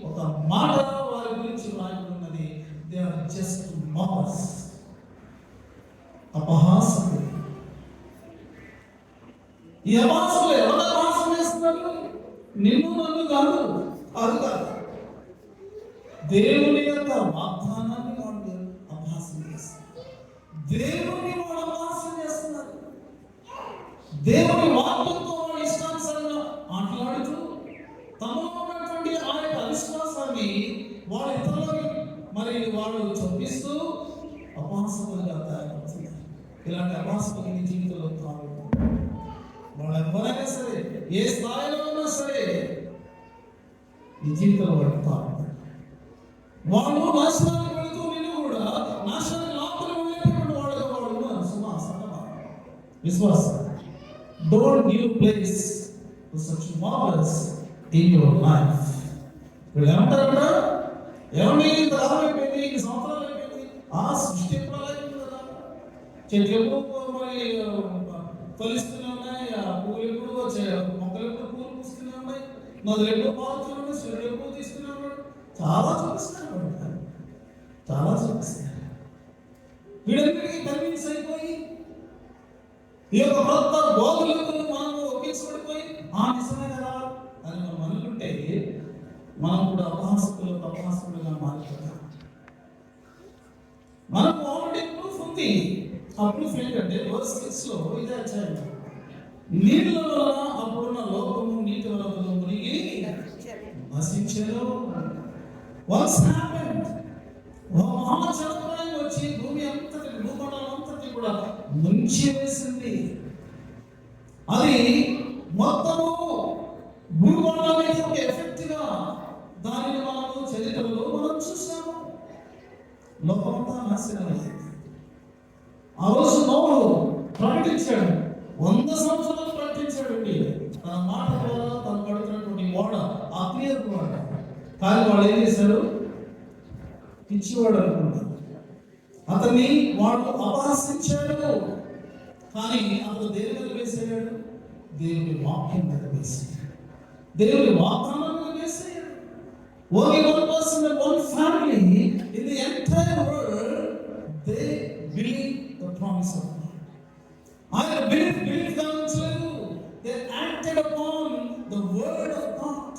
ఒక మాట వారి గురించి రాయబడినది. దే ఆర్ జస్ట్ మాకర్స్, అపహాసకులు. ఈ అపహాసకులు ఎవరు అపహాసం చేస్తున్నారు? నిన్ను నన్ను కాదు, అది కాదు. దేవుని యొక్క వాగ్దానాన్ని వాళ్ళు అపహాసం చేస్తున్నారు. దేవుని వాళ్ళు అపహాసం చేస్తున్నారు. దేవుని వాక్యంతో వాళ్ళు ఇష్టానుసారంగా మాట్లాడుతూ తమలో ఉన్నటువంటి ఆ యొక్క అవిశ్వాసాన్ని వాళ్ళ ఇతరులకి మరి వాళ్ళు చొప్పిస్తూ అపహాసకులుగా తయారవుతున్నారు. ఇలాంటి అపహాసకులు నీ జీవితంలో కావాలి. వాళ్ళు ఎవరైనా సరే, ఏ స్థాయిలో ఉన్నా సరే, నీ జీవితంలో వాళ్ళు నాశనానికి వెళుతూ నేను కూడా నాశనానికి లాక్కుని వెళ్ళేటువంటి వాళ్ళగా వాళ్ళు ఉన్నారు. విశ్వాసం. Don't give place to such Marvel's in your life. వీళ్ళు ఏమంటారంట, ఏమండి ఇంత కాలం అయిపోయింది, ఇన్ని సంవత్సరాలు అయిపోయింది, ఆ సృష్టి ఎప్పుడు అలాగే కదా, చెట్లు ఎప్పుడు మరి ఫలిస్తూనే ఉన్నాయి, ఆ పువ్వులు ఎప్పుడు మొక్కలు ఎప్పుడు పూలు పూస్తూనే ఉన్నాయి, నదులు ఎప్పుడు పారుతూనే ఉన్నాయి, సూర్యుడు ఎప్పుడు తీస్తూనే ఉన్నాడు. చాలా చూపిస్తున్నారు, చాలా చూపిస్తున్నారు. వీడన్నిటికీ కన్విన్స్ అయిపోయి ఈ యొక్క కొత్త బోధులకు మనము ఒప్పించబడిపోయి నిజమే కదా అని మనం అనుకుంటే మనం కూడా అపహాసకులుగా మారిపోతాం. మనకు ఆల్రెడీ ప్రూఫ్ ఉంది. ఆ ప్రూఫ్ ఏంటంటే వర్స్ 6 ఇదే అధ్యాయం, నీళ్ళ వలన అప్పుడున్న లోకము నీటి వలన మునిగి నశించెను. What's happened? మహాజలప్రళయం వచ్చి భూమి అంతటి, భూమండలం అంతటి కూడా ముంచి వేసింది. అది మొత్తము భూమండలానికి ఒక ఎఫెక్ట్ గా దానిని మనము చరిత్రలో మనం చూసాము. లోకమంతా నాశనమైంది. ఆ రోజు నోహు ప్రకటించాడు, 100 సంవత్సరాలు ప్రకటించాడు. తన మాట ద్వారా తను పడుతున్నటువంటి ఓడ ఆ క్లియర్ ఓడ. కానీ వాళ్ళు ఏం చేశారు, పిచ్చివాడు అనుకున్నారు. అతన్ని వాడు అపహసించాడు. కానీ అతను దేని మీద వేసేయాడు, దేవుని వాక్యం మీద వేసేయాడు, దేవుని వాగ్దానం మీద వేసేయాడు. Only one person and one family in the entire world, they believe the promise of God. I believe God. They acted upon the word of God.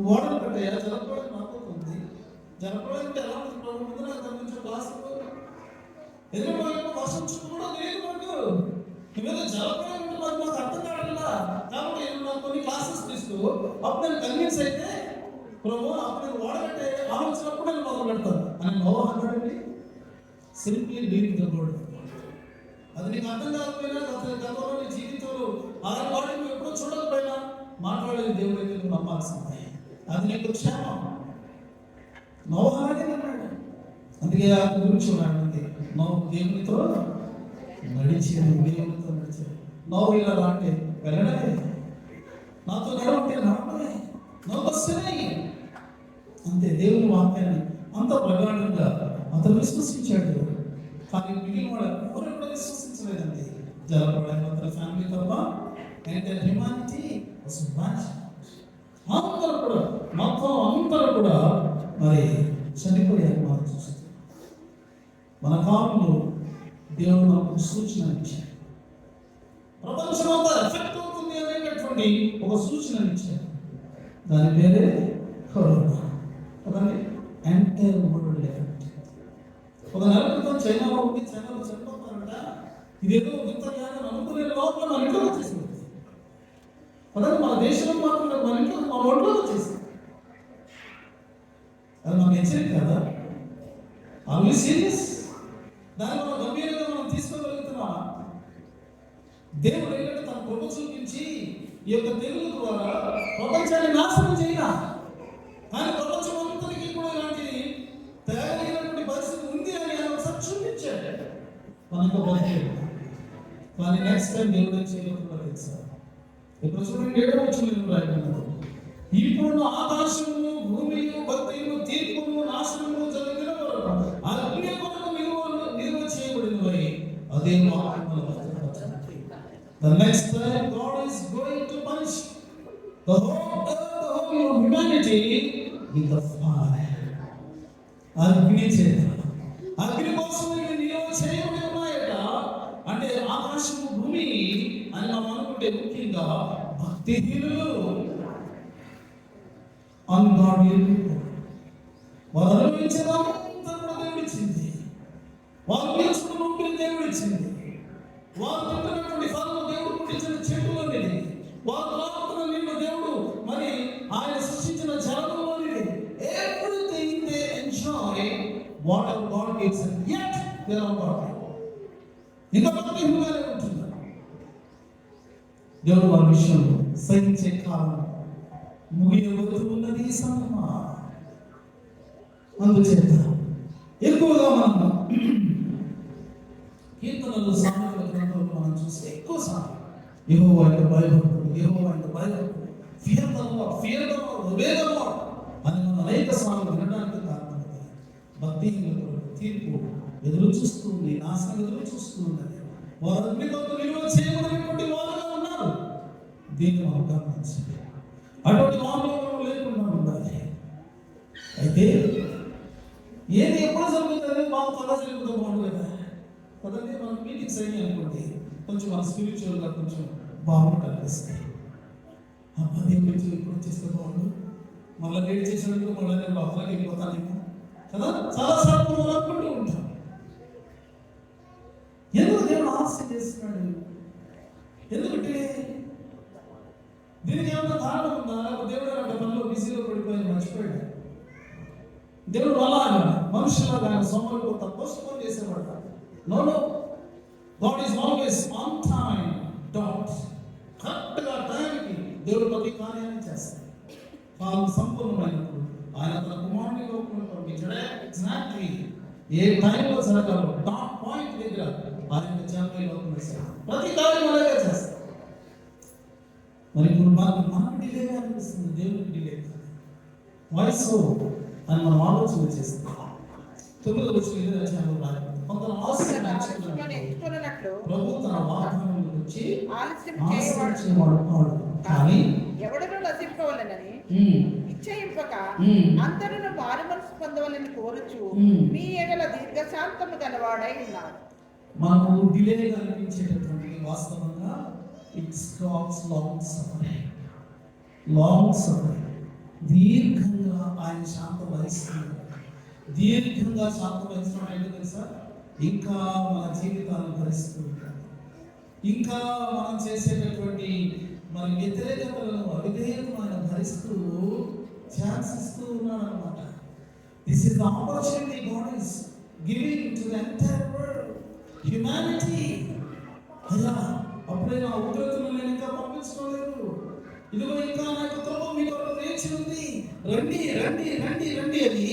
Water కట్టయ్యా, జలప్రళయం రాబోతుంది. జలప్రళయం అంటే ఎలా ఉంటుంది? ముందు దాని నుంచి క్లాస్ ఎదురు వర్షం చుట్టూ కూడా లేదు. మాకు ఇవేదో జలప్రళయం అంటే మాకు అర్థం కావట్లా. కాబట్టి నేను కొన్ని క్లాసెస్ తీస్తూ అప్పుడు నేను కన్విన్స్ అయితే, ప్రభు అప్పుడు నేను వాడగట్టే ఆలోచనప్పుడు నేను మొదలు పెడతాను అని నోవా అన్నాడండి. Simply leaving the word. అది నీకు అర్థం కాకపోయినా, గతంలో నీ జీవితంలో ఆయన వాడి నువ్వు ఎప్పుడో చూడకపోయినా మాట్లాడేది దేవుడు అయితే నువ్వు నమ్మాల్సిందే. అది నీకు క్షేమం. నోవా అన్నాడు. అందుకే ఆ గురించి ఉన్నాడు, నోవా దేవునితో నడిచాడు, దేవునితో నడిచాడు. నోవా ఇలా అంటే వెళ్ళడమే, నాతో నడవంటే నడవడమే, నోవస్తేనే అంతే. దేవుని వాక్యాన్ని అంత ప్రగాఢంగా అతను విశ్వసించాడు. కానీ మిగిలిన వాడు ఎవరు కూడా విశ్వసించలేదండి. జలప్రళయం అతని ఫ్యామిలీ తప్ప హ్యూమానిటీ అందరూ కూడా, మొత్తం అందరూ కూడా మరి చనిపోయారు. మనం చూస్తాం మన కాలంలో దేవుడు మనకు సూచన ఇచ్చాడు. ప్రపంచం అంతా ఎఫెక్ట్ అవుతుంది అనేటటువంటి ఒక సూచన ఇచ్చాడు. దాని పేరే కరోనా. కదండి, ఎంటైర్ వరల్డ్ ఎఫెక్ట్. ఒక నెల క్రితం చైనాలో ఉంది, చైనాలో చనిపోతారంట. ఇదేదో ఇంత జ్ఞానం అనుకునే లోపల మన ఇంట్లో వచ్చేసింది. అదే మన దేశంలో మాత్రం మన ఇంట్లో, మన ఒంట్లో వచ్చేసింది. అది మనకు హెచ్చరిక కదా. Are serious? దాన్ని మనం గంభీరంగా మనం తీసుకోగలుగుతున్నామా? దేవుడు ఏంటంటే తన కృప చూపించి ఈ యొక్క తెలుగు ద్వారా ప్రపంచాన్ని నాశనం చేయాల. కానీ ప్రపంచం అంతటికీ కూడా ఇలాంటి తయారైనటువంటి పరిస్థితి ఉంది అని ఆయన ఒకసారి చూపించాడు మనకు బతికేది. కానీ నెక్స్ట్ టైం దేవుడు ఏం చేయకుండా తెలుసా? ఇప్పుడు చూడండి, 7వ వచనంలో రాయబడినది, ఇప్పుడు ఆకాశము భూమియు భక్తియు తీర్పును నాశనము జరిగిన అగ్ని కొరకు నిలువ చేయబడినవి. అదే వాక్యములో the next time God is going to punish the whole humanity with the fire. అగ్ని కోసం నిలువ చేయబడి ఉన్నాయట. అంటే ఆకాశము భూమి అని మనం అనుకుంటే ముఖ్యంగా భక్తిహీనులు, వారు అనుభవించేదంతా కూడా దేవుడిచ్చింది. వారు నేర్చుకున్న ఊపిరి దేవుడిచ్చింది. వారు తింటున్నటువంటి ఫలము దేవుడు పుట్టించిన చెట్టులోనిది. వారు తాగుతున్న నీళ్ళు దేవుడు మరి ఆయన సృష్టించిన జలములోనిది. Everything they enjoy whatever God gives, yet they are God. ఇంకా భక్తిహీనులుగానే ఉంటున్నారు.
దేవుడు వారి విషయంలో సహించే కాలం ముగియబోతూ ఉన్నది సంగమా. అందుచేత ఎక్కువగా మనం కీర్తనలు సామెతల గ్రంథంలో మనం చూస్తే ఎక్కువ సార్లు యెహోవా అంటే భయభక్తుడు, యెహోవా అంటే భయభక్తుడు, fear the Lord, fear the Lord, obey the Lord అని మనం అనేక సార్లు వినడానికి కారణం భక్తిహీనుల తీర్పు ఎదురు చూస్తుంది, నాశనం ఎదురు చూస్తూ ఉన్నది. వారు అగ్నితో నిలువ చేయబడినటువంటి వారుగా ఉన్నారు. దీన్ని మనం గమనించాలి. అటువంటి వారు లేకుండా ఉండాలి. అయితే ఏది ఎప్పుడు జరుగుతుంది మాకు త్వరగా జరుగుతుందో బాగుంటుంది కదా. కదండి మనం మీటింగ్స్ అయ్యి అనుకోండి, కొంచెం మన స్పిరిచువల్గా కొంచెం బాగుంటుంది అనిపిస్తాయి. దేవుడి ఇప్పుడు వచ్చేస్తే బాగుండు, మళ్ళీ లేట్ చేసినట్టు మళ్ళీ నేను లోపలికి వెళ్ళిపోతానేమో కదా, చాలాసార్లు మనం అనుకుంటూ ఉంటాం. ఎందుకు దేవుడు ఆలస్యం చేస్తున్నాడు? ఎందుకంటే దీనికి ఏమన్నా కారణం ఉందా? దేవుడు అంటే పనిలో బిజీలో పడిపోయి మర్చిపోయాడు. దేవుడు అలాగా మనుషులాగా ఆయన సొమ్మలు కొంత పోస్ట్పోన్ చేసేవాడు. No no, God is always on time dot. కరెక్ట్గా టైంకి దేవుడు ప్రతి కార్యాన్ని చేస్తాడు. కాలం సంపూర్ణమైనప్పుడు ఆయన తన కుమారుని లోకంలో పంపించడే ఎగ్జాక్ట్లీ ఏ టైంలో జరగాలో డాట్ పాయింట్ దగ్గర ఆయన జన్మ లోకం వేశాడు. ప్రతి కార్యం అలాగే చేస్తాడు. మరి ఇప్పుడు మనకు డిలేగా అనిపిస్తుంది, దేవుడికి డిలే కాదు. వయసు అని మనం ఆలోచన చేస్తాం. 9వ వచనం కొందరు ఆలస్యం ప్రభు తన వాగ్దానం గురించి ఆలస్యం చేయవాడు కానీ
ఎవడనూ నశింపవలెనని నిశ్చయింపక అందరూ మారు మనసు పొందవలని కోరుచు మీ ఎడల దీర్ఘశాంతము గలవాడై ఉన్నాడు.
మనకు డిలేగా అనిపించేటటువంటి వాస్తవంగా it's God's long suffering. Long suffering, దీర్ఘంగా ఆయన శాంత వహిస్తున్నాడు. దీర్ఘంగా శాంత వహిస్తున్నాడు ఏంటో తెలుసా? ఇంకా మన జీవితాలను భరిస్తూ ఉంటాడు. ఇంకా మనం చేసేటటువంటి మన వ్యతిరేకతలను అవిధేయతను ఆయన భరిస్తూ ఛాన్స్ ఇస్తూ ఉన్నాడు అనమాట. This is the opportunity God is giving to the entire world, humanity. అయ్యా అప్పుడే నా ఉగ్రతను నేను ఇంకా పంపించుకోలేదు, ఇదిగో ఇంకా నాకు త్వరలో మీ కొరకు వేచి ఉంది, రండి రండి రండి రండి అని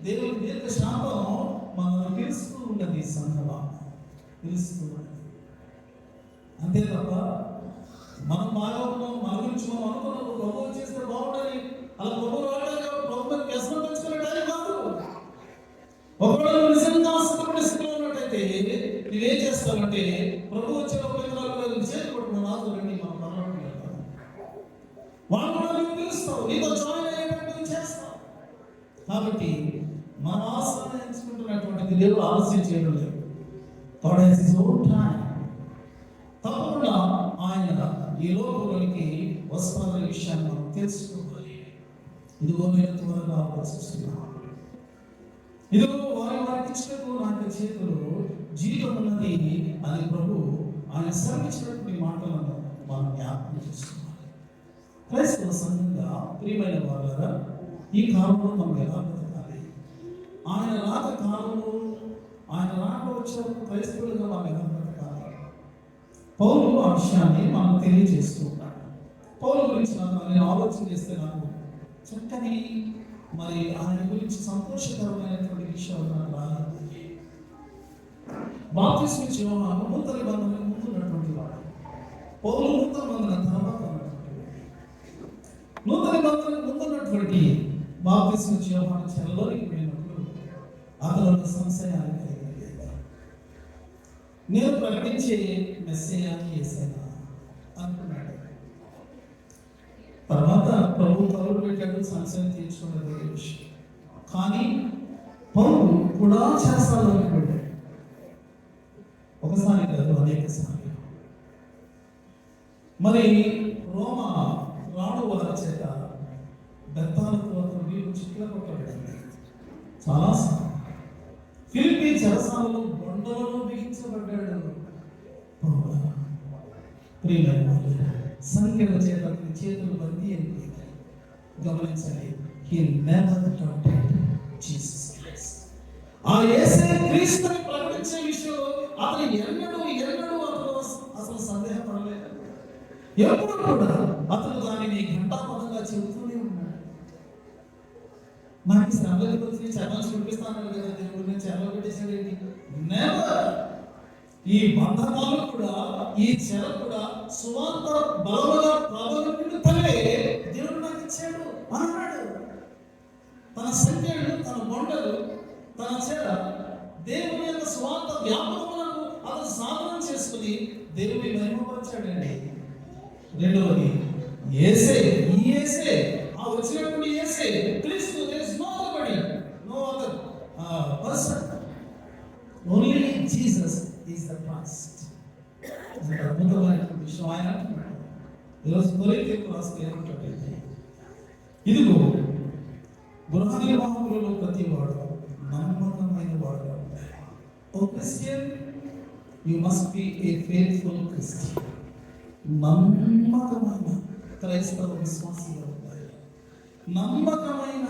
దేవుని దీర్ఘ శాపం మనల్ని పిలుస్తూ ఉన్నది. సంఘమా పిలుస్తూ ఉన్నది. అంతే తప్ప మనం బాగా ఉన్నాం, మన గురించి మనం అనుకున్నాం, ప్రభువు చేస్తే బాగుండాలి, అలా ప్రభువు వాడాలి, ప్రభు వ్యసనం పెంచుకునే కాదు. ఒకవేళ నిజంగా ఆసక్తి స్థితిలో ఉన్నట్టయితే నువ్వేం చేస్తావంటే ప్రభు వచ్చే చేతి పట్టుకున్న నాతో రండి మనం పర్వాలేదు, వాళ్ళు కూడా నువ్వు పిలుస్తావు, నీతో జాయిన్ అయ్యేటట్టు చేస్తావు. కాబట్టి మన ఆశ్రయించుకుంటున్నటువంటిది దేవుడు ఆలస్యం చేయడం లేదు. God has his own time. తప్పకుండా ఆయన ఈ లోకంలోనికి వస్తారనే విషయాన్ని మనం తెలుసుకోవాలి. ఇదిగో నేను త్వరగా ఆలోచిస్తున్నాను, ఇదిగో వారికి ఇచ్చినట్టు నాకు చేతులు జీవితం ఉన్నది అని ప్రభు ఆయన శ్రమించినటువంటి మాటలను మనం జ్ఞాపకం చేసుకోవాలి. క్రైస్తవ సంఘంగా ప్రియమైన వారులారా, ఈ కాలంలో మనం ఎలా బ్రతకాలి? ఆయన రాక కాలంలో ఆయన రాక వచ్చే క్రైస్తవులుగా మనం ఎలా బ్రతకాలి? పౌలు ఆ విషయాన్ని మనం తెలియజేస్తూ ఉంటాడు. పౌలు గురించి నేను ఆలోచన చేస్తే నాకు చక్కని మరి ఆయన గురించి సంతోషకరమైనటువంటి విషయాలు నాకు రాలేదు. బాప్తిస్మం ఇచ్చే యోహాను నూతన నిబంధనకు ముందు ఉన్నటువంటి వాడు, పౌలు నూతన నిబంధన తర్వాత ఉన్నటువంటి వాడు. నూతన నిబంధనకు ముందు ఉన్నటువంటి బాప్తిస్మం ఇచ్చే యోహాను చెరలోనికి వెళ్ళినప్పుడు అతను సంశయాన్ని కలిగి, నేను ప్రకటించే మెస్సీయాని యేసయ్యా అనుకున్నాడు. తర్వాత ప్రభు పౌలు పెట్టాడు, సంశయం తీర్చుకున్నది విషయం. కానీ పౌలు కూడా చేస్తాడనుకుంటాడు. ఒకసారి కాదు, అనేక సార్లు. మరి రోమా రాణు వారి చేత బెత్తాలతో అతను వీరు చిక్కుల కొట్టబడింది చాలాసార్లు. ఫిలిప్పీ చెరసాలలో బొండలలో బిగించబడ్డాడు. సంఖ్యల చేత చేతులు బందీ అయిపోయింది. గమనించండి, he never doubted Jesus Christ. ఆ యేసే క్రీస్తుని ప్రకటించే విషయంలో అతను ఎన్నడూ అతను అసలు సందేహపడలేదు. ఎప్పుడు కూడా అతను దానిని ఘంటాపదంగా చెబుతూనే ఉన్నాడు. నాకు శ్రమల గురించి చర్మలు చూపిస్తాను కదా, దేవుడి నుంచి ఎలా పెట్టేశాడు ఏంటి? నెవర్. ఈ బంధనాలు కూడా, ఈ చెర కూడా సువార్త బలముగా ప్రబలుతలే దేవుడు నాకు ఇచ్చాడు అన్నాడు. తన సంఖ్యలు, తన బొండలు, తన చెర దేవుని యొక్క స్వార్థ వ్యాపకములకు అతను సాధనం చేసుకుని దేవుని మహిమపరచాడండి. రెండవది యేసే, ఈ యేసే, ఆ వచ్చినటువంటి యేసే క్రీస్తు. There is no other body, no other person, only Jesus is the Christ. అద్భుతమైనటువంటి విషయం ఆయన అంటున్నాడు. ఈరోజు కొరింథీయులకు రాసిన ఏమంటాడంటే, ఇదిగో గృహ నిర్వాహకులలో ప్రతి వాడు నమ్మకమైన వాడుగా ఉండాలి. Oh Christian, you must be a faithful Christian. నమ్మకమైన క్రైస్తవ విశ్వాసిగా ఉండాలి. నమ్మకమైన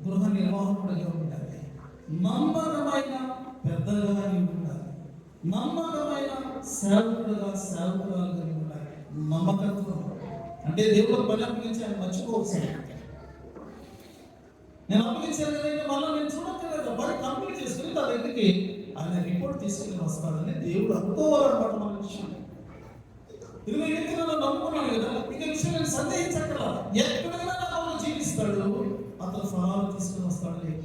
గృహ నిర్వాహకుడిగా ఉండాలి. నమ్మకమైన పెద్దగా ఉండాలి. నమ్మకమైన సేవకురాలుగా ఉండాలి. నమ్మకత్వం అంటే దేవుడు పని అప్పగించి ఆయన మర్చిపోవచ్చు. నేను అప్పగించాను కదంటే మళ్ళీ నేను చూడక్కర్లేదు, పని కంప్లీట్ చేసుకుని తన దగ్గరికి ఆయన రిపోర్ట్ తీసుకుని వస్తాడని దేవుడు అనుకోవాలన్నమాట మన విషయం. ఇదిగో ఏంటి నన్ను నమ్ముకున్నాను కదా, ఇక విషయం నేను సందేహించక్కడ, ఎక్కడైనా నా జీవిస్తాడు, అతను ఫలాలు తీసుకుని వస్తాడని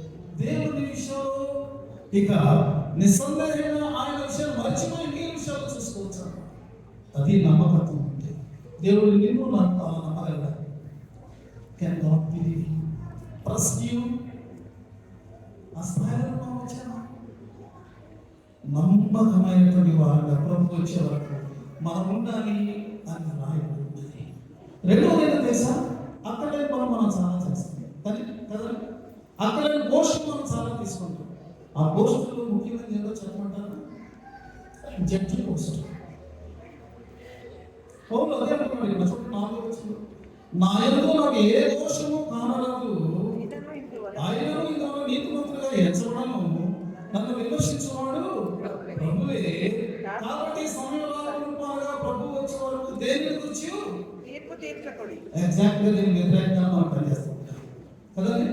దేవుడి విషయంలో ఇక నిస్సందేహంగా ఆయన విషయాలు మర్చిపోయి మీ విషయాలు చూసుకోవచ్చు. అది నమ్మకత్వం అంటే దేవుడు నిన్ను నన్ను అలా నమ్మగలడా? Can God believe you, trust you? ఆ స్థాయిలో మనం వచ్చామా? నమ్మకమైనటువంటి వారుగా ప్రభు వచ్చే వరకు మనం ఉండాలి అని రాయబడింది. రెండవది తెలుసా, అక్కడే మనం చాలా చేస్తాం కదా, అక్కడ పోస్టులు మనం చాలా తీసుకుంటాం. ఆ పోస్టులు ముఖ్యమైనది ఏదో చెప్పమంటారు, జడ్జి పోస్ట్. పౌలు అదే అంటున్నాడు, నాలుగో వచనం, నా యందు నాకు ఏ దోషము కానరాదు, ఆయనను ఇందులో నీతిమంతులుగా ఎంచబడను, నన్ను విమర్శించువాడు ప్రభువే. కాబట్టి సమయంలో ప్రభు వచ్చే వరకు దేని గురించి ఎగ్జాక్ట్గా దీన్ని వ్యతిరేకంగా మనం పనిచేస్తాం కదండి.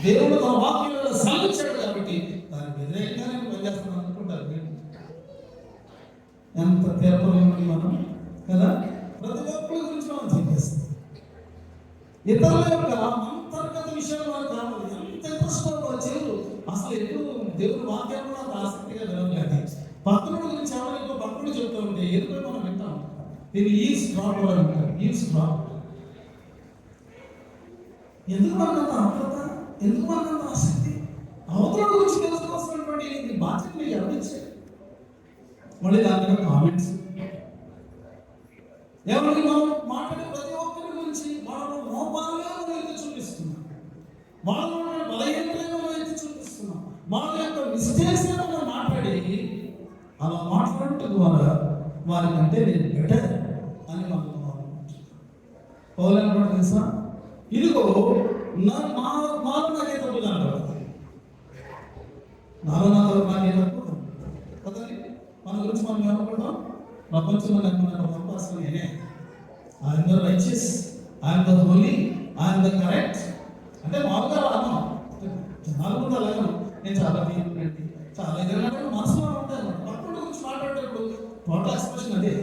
దేవుడు తన వాక్యంలో సాధించాడు కాబట్టి దాని వ్యతిరేకంగా నేను పనిచేస్తాను అనుకుంటారు. ఎంత తీర్పలేమని మనం కదా, ప్రతి ఒక్కరి గురించి మనం జీవిస్తాం. ఇతరుల యొక్క అంతర్గత విషయాలు మనకు కావాలి. ఎంత ఇంట్రెస్ట్ వచ్చేది అసలు ఎప్పుడు దేవుడు వాక్యాలు నాకు ఆసక్తిగా వినలేదు. భక్తుడి గురించి ఎవరైనా భక్తుడు చెప్తూ ఉంటే ఎదురు మనం వింటాం. దీన్ని ఈవ్స్ డ్రాప్ అని అంటారు. Eve's drop. ఎందుకు మనకంత ఆత్రత, ఎందుకు మనకంత ఆసక్తి? అవతల గురించి తెలుసుకోవాల్సినటువంటి బాధ్యత మీకు ఎవరిచ్చారు? మళ్ళీ దాని మీద కామెంట్స్. ఎవరికి మనం మాట్లాడే ప్రతి ఒక్కరి గురించి వాళ్ళ మోపాలుగా మనం ఎత్తి చూపిస్తున్నాం, వాళ్ళ బలహీనతలను మనం ఎత్తి చూపిస్తున్నాం, వాళ్ళ యొక్క మిస్టేక్స్ మనం మాట్లాడి అలా మాట్లాడటం ద్వారా వారికంటే నేను బెటర్ అని మనం పౌలు కూడా తెలుసా, ఇదిగో నాలో నాకే తప్పు అంటారు, నాలో నాకే తప్పు కదండి. మన గురించి మనం ఏమనుకుంటాం, ప్రపంచంలో అనుకున్న తప్పు అసలు నేనే, I'm the righteous, I'm the holy, I'm the correct అంటే మామూలుగా అన్నాం. జనాలు కూడా అలాగే నేను చాలా తీయండి, చాలా ఎదురుగా మనసులో ఉంటాను. పక్కన గురించి మాట్లాడేటప్పుడు టోటల్ ఎక్స్ప్రెషన్ అదే.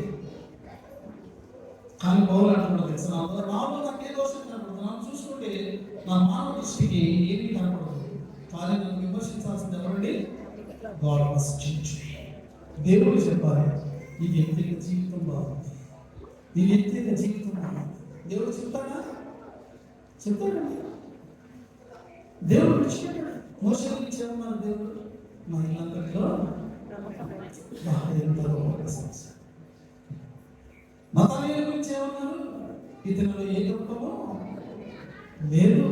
కానీ పౌలు అంటున్నాడు తెలుసు, నాలో నాకు ఏ దోషం కనపడదు, నాకు చూసుకుంటే నా మానవ దృష్టికి ఏమీ కనపడదు. కానీ నన్ను విమర్శించాల్సింది ఎవరండి? God must judge. దేవుడు చెప్పాలి, ఈ వ్యక్తిగత జీవితం బాగుంది, ఈ వ్యక్తిగత జీవితం బాగుంది. దేవుడు చెప్తాడా? చెప్తాడండి. దేవుడు విడిచిపెట్టాడు. మోషే గురించి ఏమన్నారు దేవుడు? మా ఇల్లంతలో నతానీయుల గురించి ఏమన్నారు? ఇతనిలో ఏ గొప్పమో లేదు.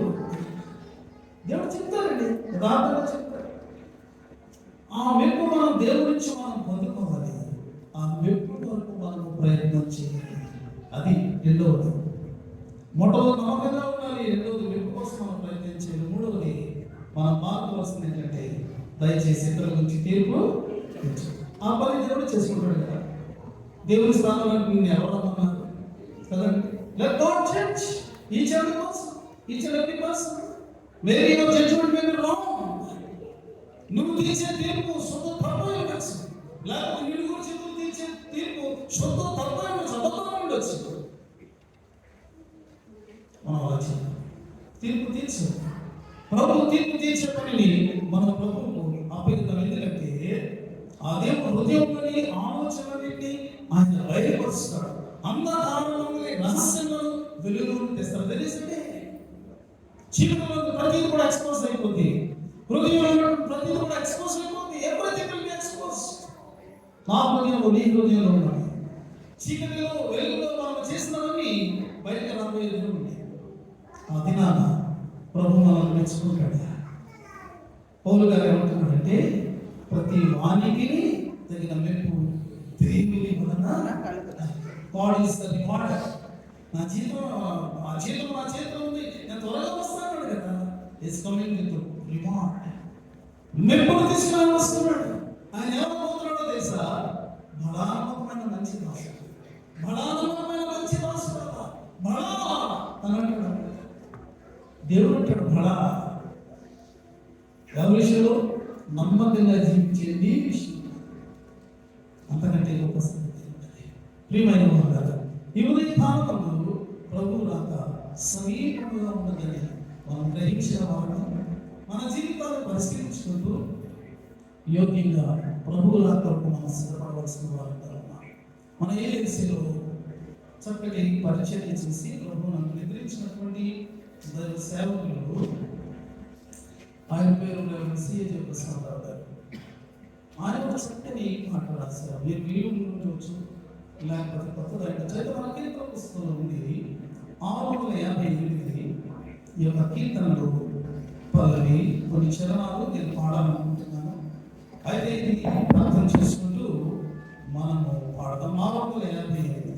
దేవుడు చెప్తారండి, ఉదాహరణగా చెప్తారు. ఆ మెప్పు మనం దేవుడి నుంచి మనం పొందుకోవాలి. ఆ మెప్పు వరకు మనం ప్రయత్నం చేయాలి. అది రెండవది. మొట్టమొదటి నమ్మకంగా ఉండాలి, రెండవది మెప్పు కోసం మనం ప్రయత్నం చేయాలి, మూడవది మనం మార్పువలసింది ఏంటంటే దయచేసి ఇతరుల గురించి తీర్పు. ఆ పని దేవుడు చేసుకుంటాడు కదా. దేవుడి స్థానంలో నేను ఎవరు రమ్మన్నారు? కదండి. Let God judge each and every person. Maybe your judgment may be wrong. నువ్వు తీర్చే తీర్పు శుద్ధ తప్పై ఉండొచ్చు, లేకపోతే నిన్ను గురించి నువ్వు తీర్చే తీర్పు శుద్ధ తప్పై ఉండొచ్చు, అబద్ధమై ఉండొచ్చు. మనం ఆలోచన తీర్పు తీర్చు. ప్రభు తీర్పు తీర్చే పనిని మన ప్రభువుకు అప్పగిద్దాం. ఎందుకంటే ఆ దేవుడు హృదయంలోని ఆలోచనలన్నింటినీ ఆయన బయలుపరుస్తాడు. అంధకారంలోని రహస్యములను వెలుగులోకి తెస్తాడు. తెలిసిందే చీకటిలో ప్రతిదీ కూడా ఎక్స్పోజ్ అయిపోద్ది. హృదయంలో ప్రతిదీ కూడా ఎక్స్పోజ్ అయిపోద్ది. Everything will be expose. నా హృదయంలో నీ హృదయంలో ఉన్నాయి. చీకటిలో వెలుగులో మనం చేసినవన్నీ బయటకు రాబోయేది ఉంది. ఆ దినాన ప్రభు మనల్ని మెచ్చుకుంటాడు. పౌలు గారు ఏమంటున్నాడంటే ప్రతి వానికి తగిన మెప్పు దేవుని వలన గాడ్ ఈస్ ద రివార్డర్. నా జీతం నా చేతిలో ఉంది, నేను త్వరగా వస్తాను కదా. Is coming with reward. మెప్పును తీసుకుని వస్తున్నాడు. ఆయన ఏమవుతున్నాడో తెలుసా? బలాత్మకమైన మంచి దాసు, బలాత్మకమైన మంచి దాసు కదా. బలా అని అంటున్నాడు దేవుడు. అంటాడు బలా ఎవరి విషయంలో? నమ్మకంగా జీవించే నీ విషయం. అంతకంటే గొప్ప సంగతి ఉంటుంది. ప్రియమైన వారు, ఈ ఉదయకాలంలో ప్రభువు రాక సమీపంగా ఉన్నదని మనం గ్రహించిన వారు మన జీవితాలను పరిశీలించుకుంటూ యోగ్యంగా ప్రభువు రాకకు మనం సిద్ధపడవలసిన వారు. మన ఏ దిశలో చక్కటి పరిచర్య చేసి ప్రభువు నన్ను నిద్రించినటువంటి సేవకులు, ఆయన పేరు సిఏజీ ప్రసాదరావు గారు. ఆయన ఒక చక్కని మాట రాశారు. మీరు వీడియో ఉండవచ్చు, లేకపోతే కొత్తగా చేత మన కీర్తన పుస్తకంలో ఉంది. 658 ఈ యొక్క కీర్తనలు పల్లవి కొన్ని చరణాలు నేను పాడాలనుకుంటున్నాను. అయితే ఇది అర్థం చేసుకుంటూ మనము పాడదాం. 658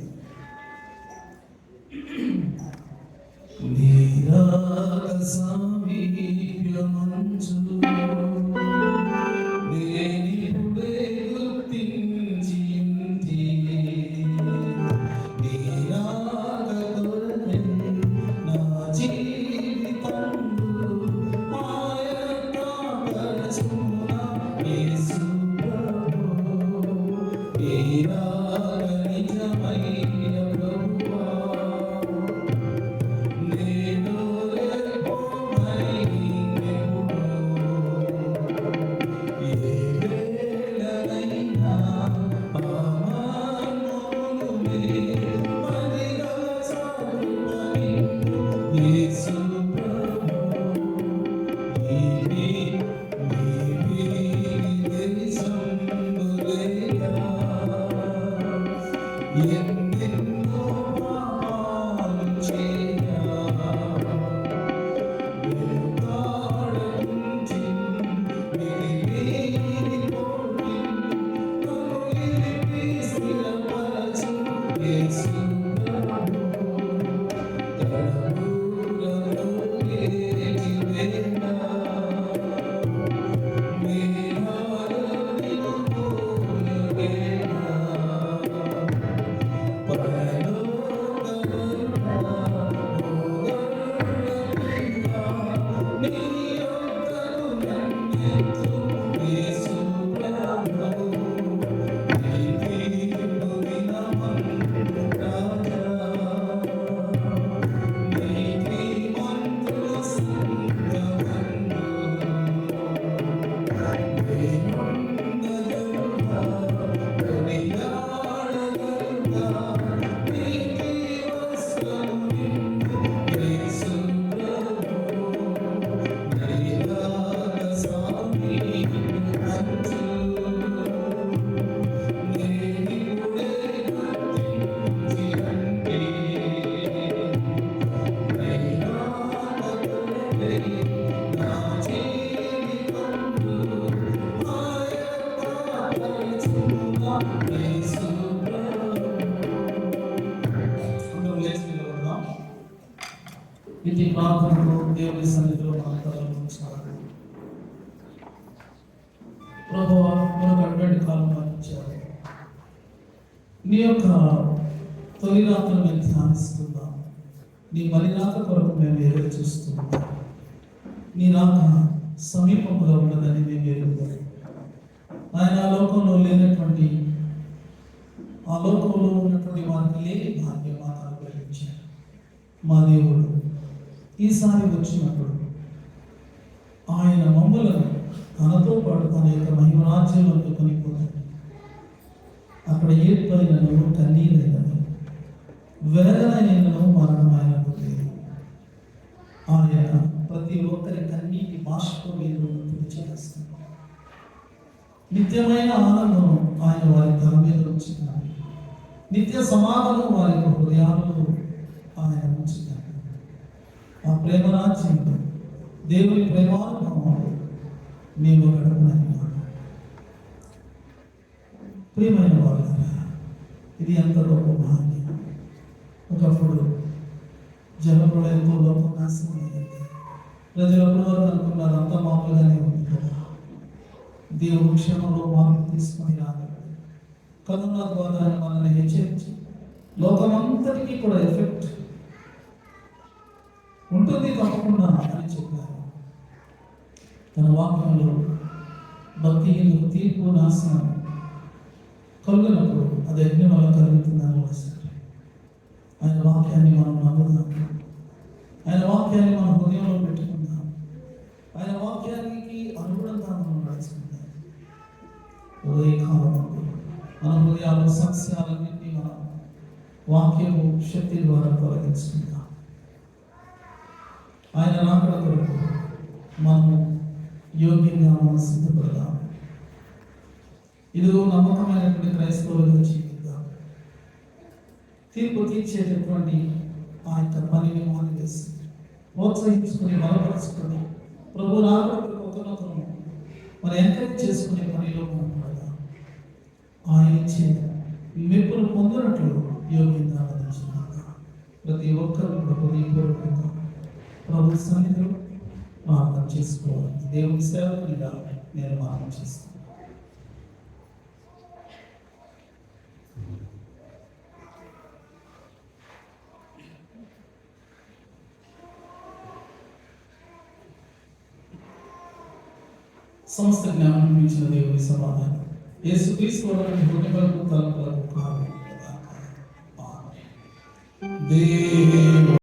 ఇది ప్రార్థనలో దేవుని సన్నిధిలో మనం తరలించాలి. ప్రభువా, మనకు అటువంటి కాలం ఇచ్చారు. నీ యొక్క తొలి రాత్రి మేము ధ్యానిస్తున్నాం. నీ బలి రాక కొరకు మేము ఎదురు చూస్తున్నాం. నీ రాక సమీపంలో ఉన్నదని మేము ఎదుగుతాం. ఆయన ఆ లోకంలో లేనటువంటి, ఆ లోకంలో ఉన్నటువంటి వారికి లేని భాగ్యం మాకు అనుగ్రహించారు. మా దేవుడు ఈసారి వచ్చినప్పుడు ఆయన మమ్మలను తనతో పాటు తన యొక్క మహిమ రాజ్యంలో కొనిపోతాడు. అక్కడ ఏడ్పైనను కన్నీరైనను వేదనైనను మరణమైనను లేదు. ఆయన ప్రతి ఒక్కరి కన్నీటి బాష్పమీరు తుడిచేస్తాడు. నిత్యమైన ఆనందం ఆయన వారి తల మీద ఉంచుతాడు. నిత్య సమాధానం వారి యొక్క హృదయాలలో ఆయన ఉంచుతాడు. ఆ ప్రేమ రాజ్యంలో దేవుని ప్రేమానుభవాలు మేము గడపనైనా. ప్రియమైన వారు, ఇది ఎంత గొప్ప భాగ్యం. ఒకప్పుడు జలప్రళయంతో లోకం నాశనం అయ్యింది. ప్రజలు అప్పటి వరకు అనుకున్నారు అంత మామూలుగానే ఉంది కదా. దేవుడు క్షణంలో మార్పు తీసుకొని రాగలడు. కరోనా ద్వారా మనల్ని హెచ్చరించి లోకమంతటికీ కూడా ఎఫెక్ట్ ఉంటుంది తప్పకుండా అని చెప్పారు. తన వాక్యంలో భక్తిహీనులకు తీర్పు నాశనం కలుగునప్పుడు అది అగ్ని వల్ల కలుగుతుందని రాశారు. ఆయన వాక్యాన్ని మనం నమ్ముదాం. ఆయన వాక్యాన్ని మన హృదయంలో పెట్టుకుందాం. ఆయన వాక్యానికి అనుగుణంగా మనం నడుచుకుందాం. ఉదయకాలం మన హృదయాలు సస్యాలన్నింటినీ మనం వాక్యము శక్తి ద్వారా తొలగించుకుందాం. ఆయన రాకడ కొరకు మనము యోగ్యంగా మనం సిద్ధపడదాం. ఇదిగో నమ్మకమైనటువంటి క్రైస్తవులుగా జీవిద్దాం. తీర్పు తీర్చేటటువంటి ఆ యొక్క పనిని మానివేసి ప్రోత్సహించుకుని బలపరుచుకొని ప్రభు రాకడ కొత్తనతను మరి ఎంకరేజ్ చేసుకునే పనిలో మనం పడదాం. ఆయన ఇచ్చే మెప్పును పొందినట్లు యోగ్యంగా అందించున్నాం. ప్రతి ఒక్కరు కూడా హృదయపూర్వకంగా ప్రభు సన్నిధిలో ప్రార్థన చేసుకోవాలి. దేవుని సేవకునిగా నేను ప్రార్థన చేస్తాను. సమస్త జ్ఞానం మించిన దేవుని సమాధానం యేసుక్రీస్తు వారి హృదయములకు తలంపులకు కారణం.